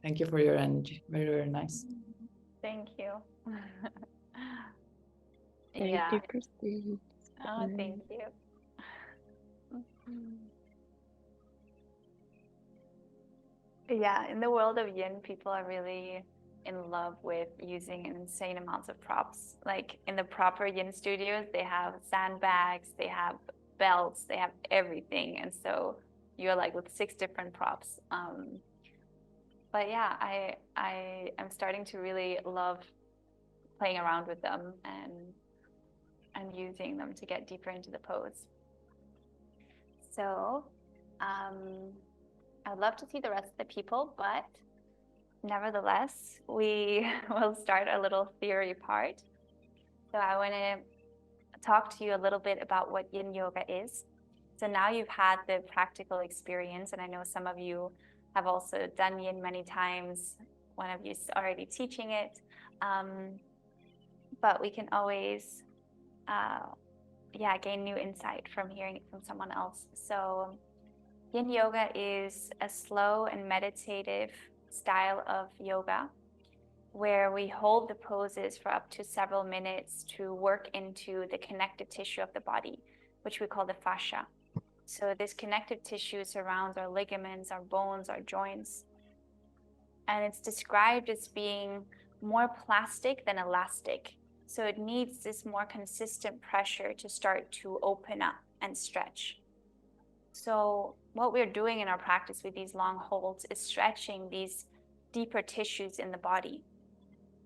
Speaker 3: Thank you for your energy. Very, very nice.
Speaker 1: Thank you.
Speaker 6: Thank you, Christine.
Speaker 1: Oh, thank you. Yeah, in the world of yin, people are really in love with using insane amounts of props. Like in the proper yin studios, they have sandbags, they have belts, they have everything. And so you're like with 6 different props. But yeah, I am starting to really love playing around with them and using them to get deeper into the pose. So I'd love to see the rest of the people, but nevertheless, we will start a little theory part. So I want to talk to you a little bit about what yin yoga is. So now you've had the practical experience, and I know some of you have also done yin many times. One of you is already teaching it. but we can always gain new insight from hearing it from someone else. So Yin yoga is a slow and meditative style of yoga where we hold the poses for up to several minutes to work into the connective tissue of the body, which we call the fascia. So this connective tissue surrounds our ligaments, our bones, our joints. And it's described as being more plastic than elastic. So it needs this more consistent pressure to start to open up and stretch. So what we're doing in our practice with these long holds is stretching these deeper tissues in the body.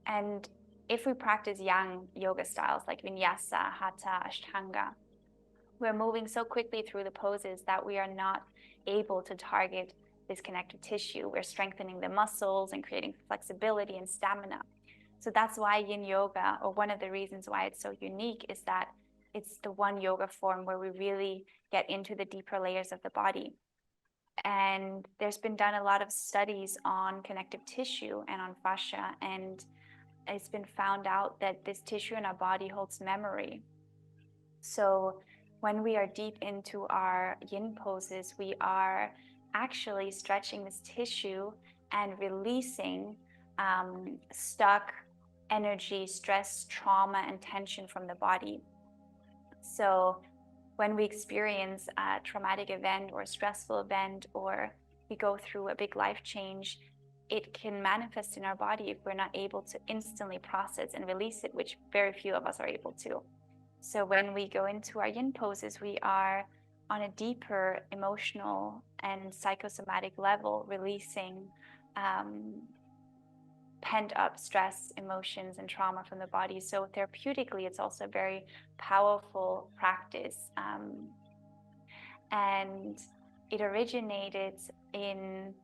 Speaker 1: And if we practice yang yoga styles like vinyasa, hatha, ashtanga, we're moving so quickly through the poses that we are not able to target this connective tissue. We're strengthening the muscles and creating flexibility and stamina. So that's why yin yoga, or one of the reasons why it's so unique, is that it's the one yoga form where we really get into the deeper layers of the body. And there's been done a lot of studies on connective tissue and on fascia, and it's been found out that this tissue in our body holds memory. So when we are deep into our yin poses, we are actually stretching this tissue and releasing stuck energy, stress, trauma, and tension from the body. So when we experience a traumatic event or a stressful event, or we go through a big life change, it can manifest in our body if we're not able to instantly process and release it, which very few of us are able to. So when we go into our yin poses, we are on a deeper emotional and psychosomatic level, releasing pent up stress, emotions, and trauma from the body. So therapeutically, it's also a very powerful practice. And it originated in,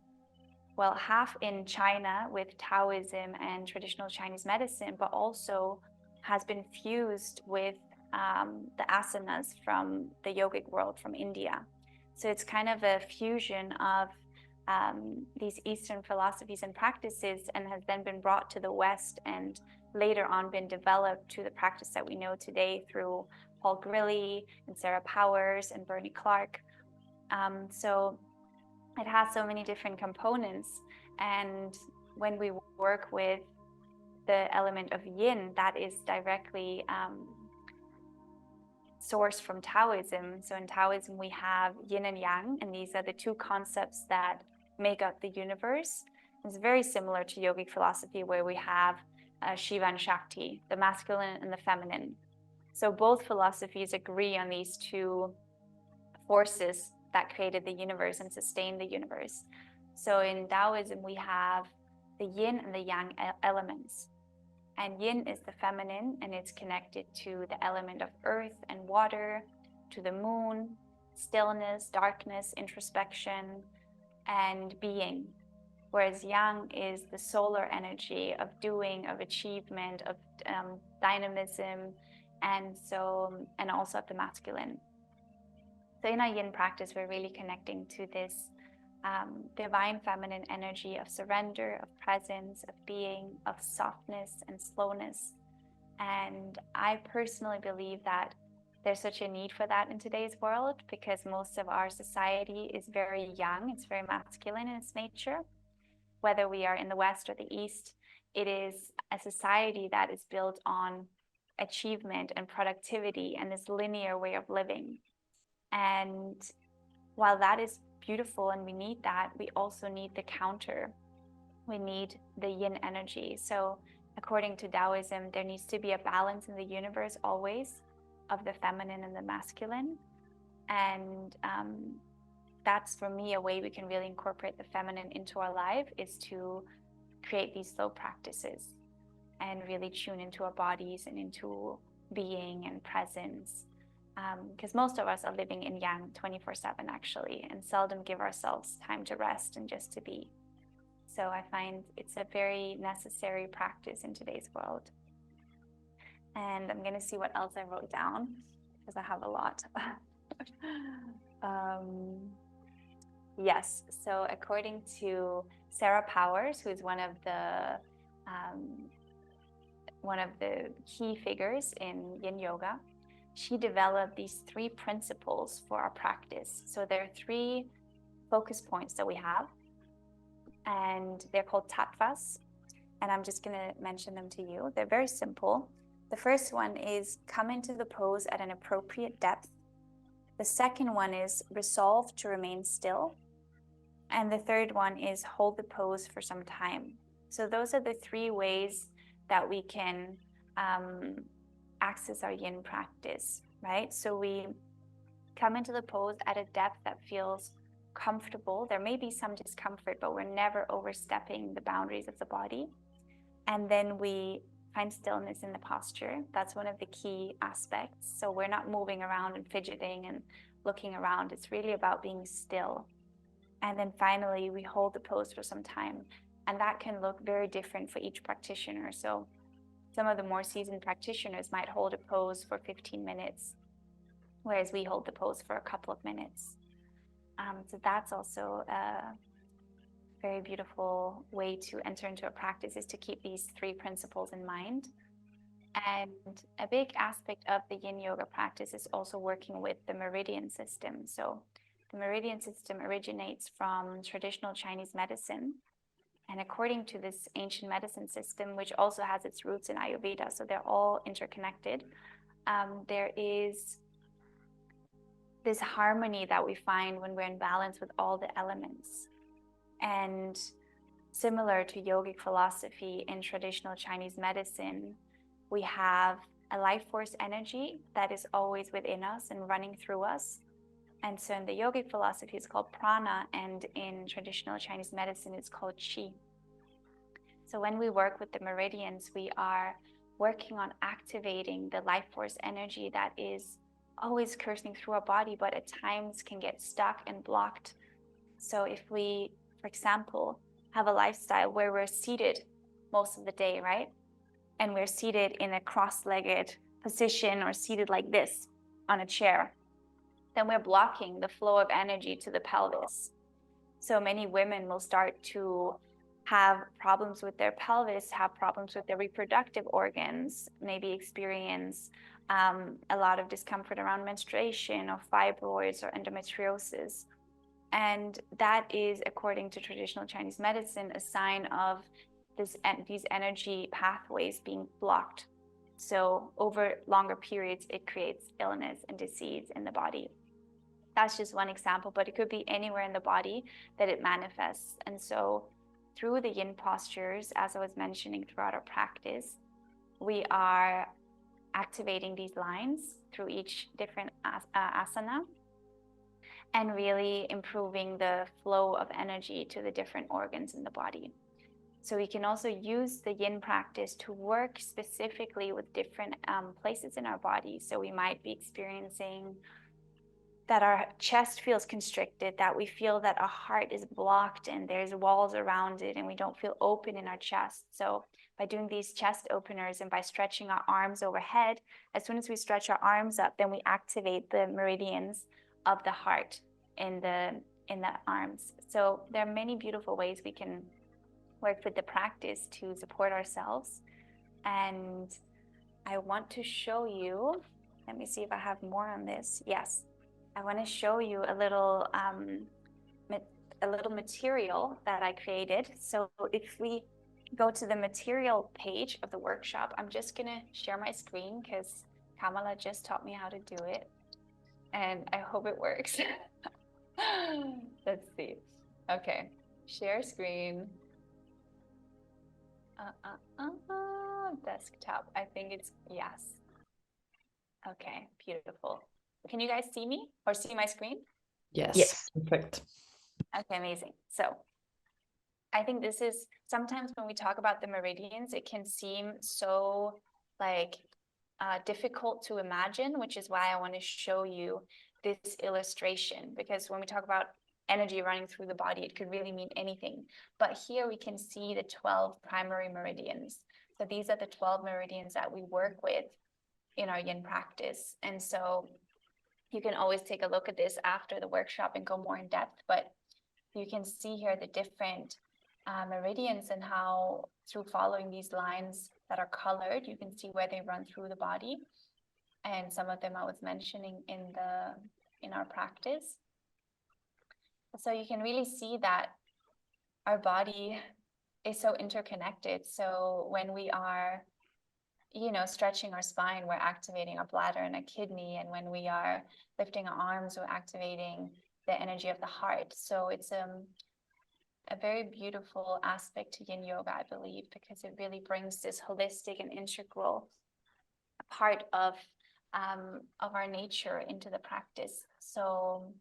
Speaker 1: well, half in China with Taoism and traditional Chinese medicine, but also has been fused with the asanas from the yogic world from India. So it's kind of a fusion of these Eastern philosophies and practices, and has then been brought to the West and later on been developed to the practice that we know today through Paul Grilly and 𝗬𝗂𝘀𝗀𝗀 and Bernie Clark. So it has so many different components, and when we work with the element of yin, that is directly sourced from Taoism. So in Taoism, we have yin and yang, and these are the two concepts that make up the universe. It's very similar to yogic philosophy, where we have Shiva and Shakti, the masculine and the feminine. So both philosophies agree on these two forces that created the universe and sustained the universe. So in Taoism, we have the yin and the yang elements. And yin is the feminine, and it's connected to the element of earth and water, to the moon, stillness, darkness, introspection, and being. Whereas yang is the solar energy of doing, of achievement, of dynamism, and also of the masculine. So in our yin practice, we're really connecting to this divine feminine energy of surrender, of presence, of being, of softness and slowness. And I personally believe that there's such a need for that in today's world, because most of our society is very young, it's very masculine in its nature. Whether we are in the West or the East, it is a society that is built on achievement and productivity and this linear way of living. And while that is beautiful and we need that, we also need the counter. We need the yin energy. So according to Taoism, there needs to be a balance in the universe always of the feminine and the masculine. And that's, for me, a way we can really incorporate the feminine into our life, is to create these slow practices and really tune into our bodies and into being and presence. Because most of us are living in yang 24/7 actually, and seldom give ourselves time to rest and just to be. So I find it's a very necessary practice in today's world. And I'm going to see what else I wrote down, because I have a lot. Yes, so according to 𝗬𝗂𝘀𝗀𝗀𝗀, who is one of the one of the key figures in Yin Yoga, she developed these 3 principles for our practice. So there are 3 focus points that we have, and they're called tattvas. And I'm just going to mention them to you. They're very simple. The first one is come into the pose at an appropriate depth. The second one is resolve to remain still. And the third one is hold the pose for some time. So those are the 3 ways that we can access our yin practice, right? So we come into the pose at a depth that feels comfortable. There may be some discomfort, but we're never overstepping the boundaries of the body. And then we find stillness in the posture. That's one of the key aspects. So we're not moving around and fidgeting and looking around. It's really about being still. And then finally, we hold the pose for some time. And that can look very different for each practitioner. So some of the more seasoned practitioners might hold a pose for 15 minutes, whereas we hold the pose for a couple of minutes. So that's also a very beautiful way to enter into a practice, is to keep these 3 principles in mind. And a big aspect of the Yin Yoga practice is also working with the meridian system. So the meridian system originates from traditional Chinese medicine. And according to this ancient medicine system, which also has its roots in Ayurveda, so they're all interconnected, there is this harmony that we find when we're in balance with all the elements. And similar to yogic philosophy in traditional Chinese medicine, we have a life force energy that is always within us and running through us. And so in the yogic philosophy, it's called prana, and in traditional Chinese medicine, it's called qi. So when we work with the meridians, we are working on activating the life force energy that is always coursing through our body, but at times can get stuck and blocked. So if we, for example, have a lifestyle where we're seated most of the day, right? And we're seated in a cross-legged position or seated like this on a chair, then we're blocking the flow of energy to the pelvis. So many women will start to have problems with their pelvis, have problems with their reproductive organs, maybe experience a lot of discomfort around menstruation or fibroids or endometriosis. And that is, according to traditional Chinese medicine, a sign of these energy pathways being blocked. So over longer periods, it creates illness and disease in the body. That's just one example, but it could be anywhere in the body that it manifests. And so through the yin postures, as I was mentioning throughout our practice, we are activating these lines through each different asana and really improving the flow of energy to the different organs in the body. So we can also use the yin practice to work specifically with different places in our body. So we might be experiencing that our chest feels constricted, that we feel that our heart is blocked and there's walls around it and we don't feel open in our chest. So by doing these chest openers and by stretching our arms overhead, as soon as we stretch our arms up, then we activate the meridians of the heart in the arms. So there are many beautiful ways we can work with the practice to support ourselves. And I want to show you, let me see if I have more on this. Yes. I want to show you a little material that I created. So if we go to the material page of the workshop, I'm just going to share my screen because Kamala just taught me how to do it. And I hope it works. Let's see. Okay. Share screen. Desktop. I think it's yes. Okay. Beautiful. Can you guys see me or see my screen?
Speaker 3: Yes. Perfect.
Speaker 1: Okay, amazing. So I think this is sometimes when we talk about the meridians, it can seem so like difficult to imagine, which is why I want to show you this illustration, because when we talk about energy running through the body, it could really mean anything. But here we can see the 12 primary meridians. So these are the 12 meridians that we work with in our yin practice. And so you can always take a look at this after the workshop and go more in depth, but you can see here the different meridians and how through following these lines, that are colored. You can see where they run through the body. And some of them I was mentioning in our practice. So you can really see that our body is so interconnected. So when we are, you know, stretching our spine, we're activating our bladder and our kidney. And when we are lifting our arms, we're activating the energy of the heart. So it's a very beautiful aspect to yin yoga, I believe, because it really brings this holistic and integral part of our nature into the practice. So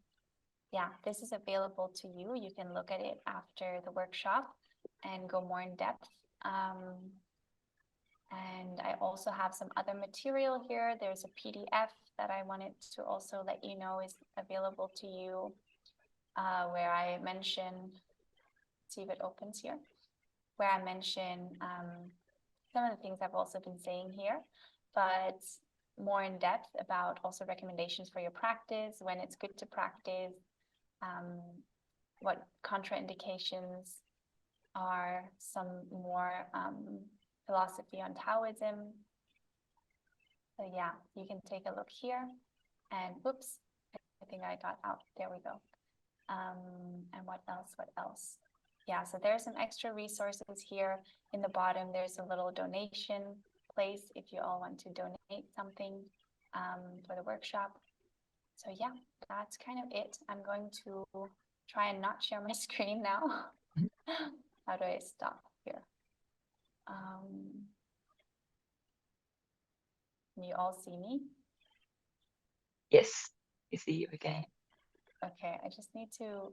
Speaker 1: yeah, this is available to you. You can look at it after the workshop and go more in depth. And I also have some other material here. There's a PDF that I wanted to also let you know is available to you, where I mention, see if it opens here, where I mention some of the things I've also been saying here, but more in depth about also recommendations for your practice, when it's good to practice, what contraindications are, some more philosophy on Taoism. So yeah, you can take a look here. And whoops, I think I got out. There we go. And what else? Yeah, so there's some extra resources here. In the bottom, there's a little donation place if you all want to donate something for the workshop. So yeah, that's kind of it. I'm going to try and not share my screen now. How do I stop here? Can you all see me?
Speaker 7: Yes, I see you again.
Speaker 1: Okay, I just need to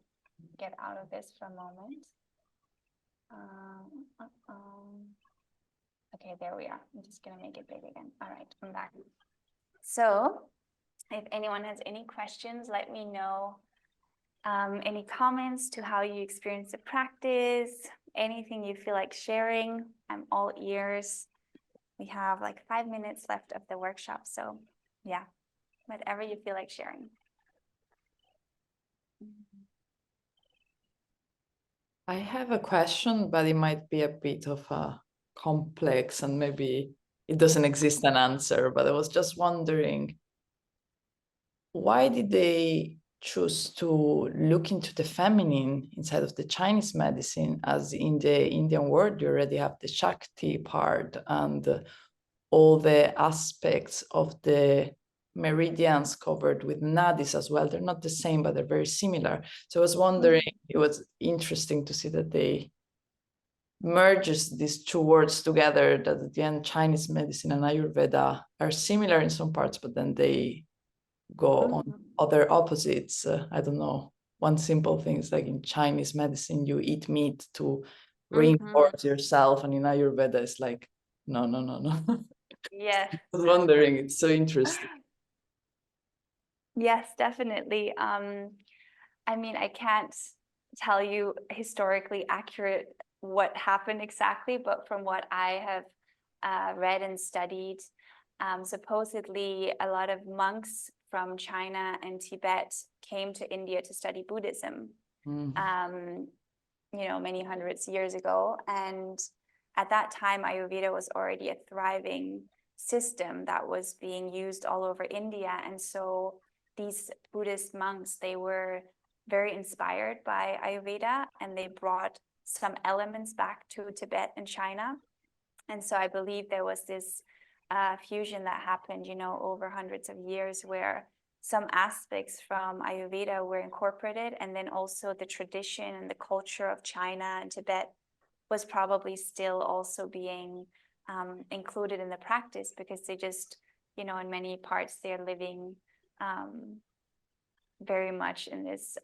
Speaker 1: get out of this for a moment. Okay, there we are. I'm just gonna make it big again. All right, I'm back. So if anyone has any questions, let me know. Any comments to how you experience the practice, anything you feel like sharing, I'm all ears. We have like 5 minutes left of the workshop, so yeah, whatever you feel like sharing.
Speaker 3: I have a question, but it might be a bit of a complex and maybe it doesn't exist an answer, but I was just wondering, why did they choose to look into the feminine inside of the Chinese medicine, as in the Indian world, you already have the Shakti part and all the aspects of the meridians covered with nadis as well. They're not the same, but they're very similar. So I was wondering, it was interesting to see that they merges these two words together, that at the end Chinese medicine and Ayurveda are similar in some parts, but then they go on other opposites. I don't know. One simple thing is like in Chinese medicine, you eat meat to reinforce yourself, and in Ayurveda, it's like, no.
Speaker 1: Yes.
Speaker 3: I was wondering, it's so interesting.
Speaker 1: Yes, definitely. I mean, I can't tell you historically accurate what happened exactly, but from what I have read and studied, supposedly a lot of monks from China and Tibet came to India to study Buddhism, you know, many hundreds of years ago. And at that time, Ayurveda was already a thriving system that was being used all over India. And so these Buddhist monks, they were very inspired by Ayurveda, and they brought some elements back to Tibet and China. And so I believe there was this fusion that happened, you know, over hundreds of years, where some aspects from Ayurveda were incorporated, and then also the tradition and the culture of China and Tibet was probably still also being included in the practice, because they just, you know, in many parts they're living very much in this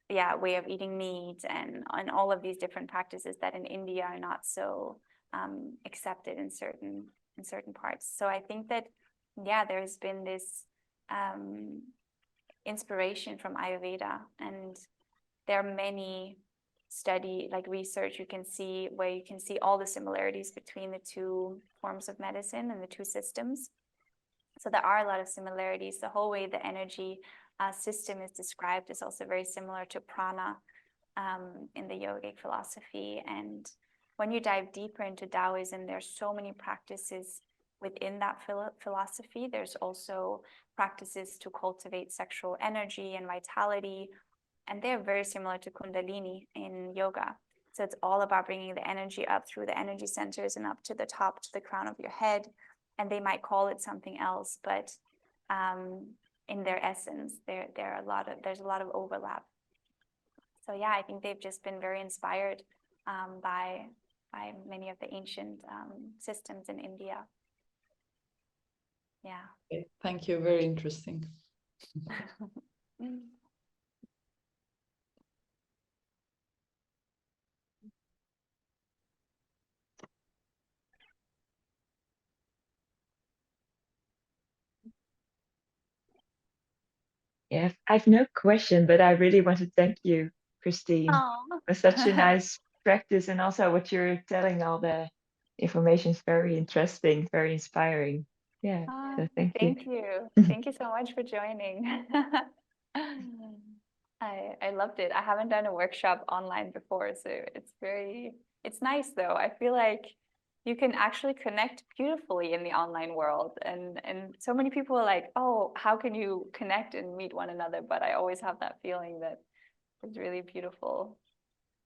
Speaker 1: way of eating meat and all of these different practices that in India are not so accepted in certain parts. So I think that, yeah, there's been this inspiration from Ayurveda, and there are many research you can see where you can see all the similarities between the two forms of medicine and the two systems. So there are a lot of similarities. The whole way the energy system is described is also very similar to prana in the yogic philosophy. And when you dive deeper into Taoism, there's so many practices within that philosophy. There's also practices to cultivate sexual energy and vitality, and they're very similar to Kundalini in yoga. So it's all about bringing the energy up through the energy centers and up to the top, to the crown of your head. And they might call it something else, but in their essence, there's a lot of overlap. So yeah, I think they've just been very inspired by many of the ancient systems in India. Yeah.
Speaker 3: Okay, thank you. Very interesting.
Speaker 7: Yeah, I've no question, but I really want to thank you, Christine, for such a nice practice, and also what you're telling, all the information is very interesting, very inspiring. Yeah, so thank you.
Speaker 1: Thank you. Thank you so much for joining. I loved it. I haven't done a workshop online before, so it's nice though. I feel like you can actually connect beautifully in the online world, and so many people are like, oh, how can you connect and meet one another? But I always have that feeling that it's really beautiful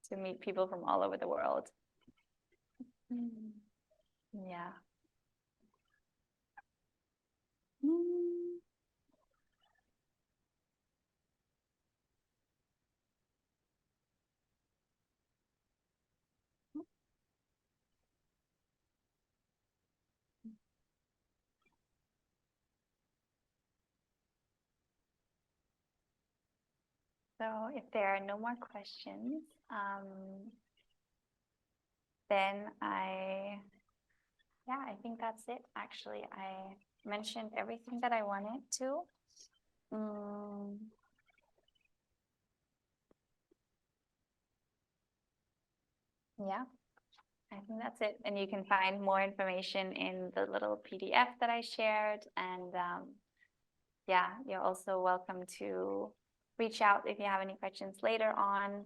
Speaker 1: to meet people from all over the world. Yeah. So if there are no more questions, then I think that's it. Actually, I mentioned everything that I wanted to. Yeah, I think that's it. And you can find more information in the little PDF that I shared. And yeah, you're also welcome to reach out if you have any questions later on.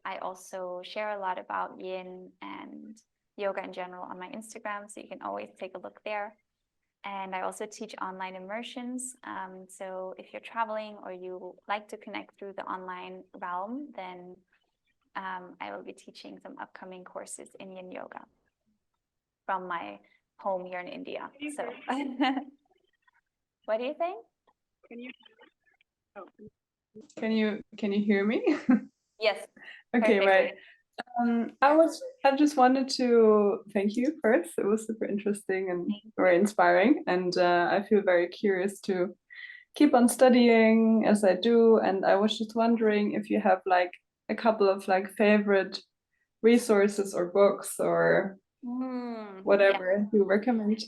Speaker 1: I also share a lot about yin and yoga in general on my Instagram, so you can always take a look there. And I also teach online immersions. So if you're traveling or you like to connect through the online realm, then I will be teaching some upcoming courses in yin yoga from my home here in India. So what do you think?
Speaker 4: Can you hear me?
Speaker 1: Yes.
Speaker 4: Okay,
Speaker 1: Perfectly.
Speaker 4: right. I just wanted to thank you first. It was super interesting and very inspiring, and I feel very curious to keep on studying as I do. And I was just wondering if you have like a couple of like favorite resources or books or whatever you recommend.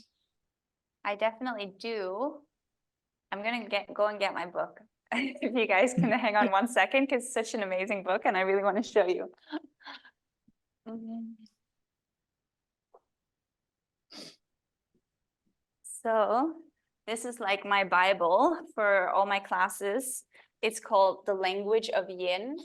Speaker 1: I definitely do. I'm gonna go and get my book. If you guys can hang on 1 second, because it's such an amazing book and I really want to show you. So this is like my Bible for all my classes. It's called The Language of Yin.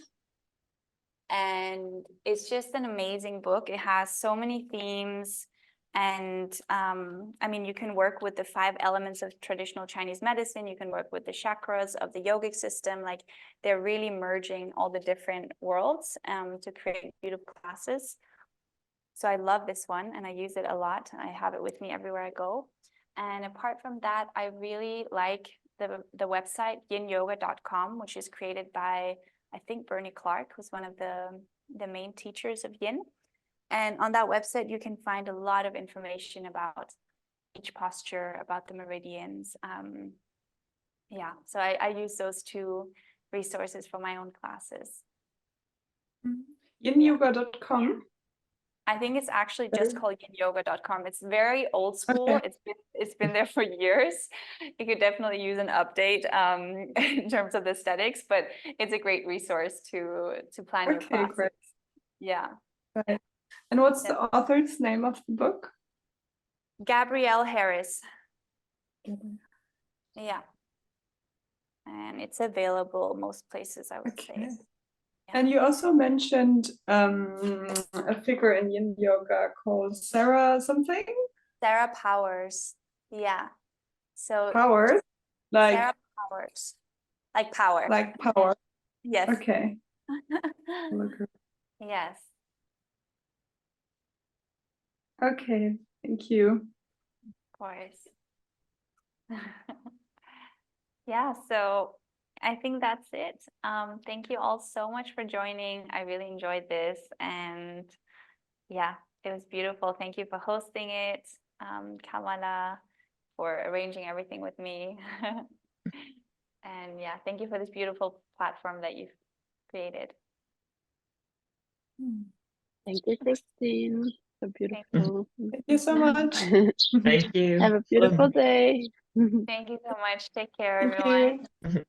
Speaker 1: And it's just an amazing book. It has so many themes. And I mean, you can work with the 5 elements of traditional Chinese medicine. You can work with the chakras of the yogic system. Like, they're really merging all the different worlds to create beautiful classes. So I love this one and I use it a lot. I have it with me everywhere I go. And apart from that, I really like the website yinyoga.com, which is created by, I think, 𝗵𝗀 Clark, who's one of the main teachers of yin. And on that website, you can find a lot of information about each posture, about the meridians. Yeah, so I use those 2 resources for my own classes.
Speaker 4: Yinyoga.com.
Speaker 1: I think it's actually just called yinyoga.com. It's very old school. Okay. It's been there for years. You could definitely use an update in terms of the aesthetics, but it's a great resource to plan your classes. Great. Yeah.
Speaker 4: Right. And what's the author's name of the book?
Speaker 1: 𝗬𝗶হি 𝗬𝗂𝘀𝗀. Yeah. And it's available most places, I would say.
Speaker 4: And you also mentioned a figure in Yin Yoga called Sarah something?
Speaker 1: 𝗬𝗵𝗂𝘀𝗀. Yeah. So
Speaker 4: Powers? Like,
Speaker 1: 𝗬𝗵𝗂𝘀𝗀. Like power.
Speaker 4: like power.
Speaker 1: Yes.
Speaker 4: Okay.
Speaker 1: Yes.
Speaker 4: Okay, thank you.
Speaker 1: Of course. Yeah, so I think that's it. Thank you all so much for joining. I really enjoyed this, and yeah, it was beautiful. Thank you for hosting it, Kamala, for arranging everything with me. And yeah, thank you for this beautiful platform that you've created.
Speaker 6: Thank you, Christine. So beautiful.
Speaker 4: Thank you so much.
Speaker 7: Thank you.
Speaker 6: Have a beautiful day.
Speaker 1: Thank you so much. Take care,
Speaker 4: Thank
Speaker 1: everyone.
Speaker 4: you.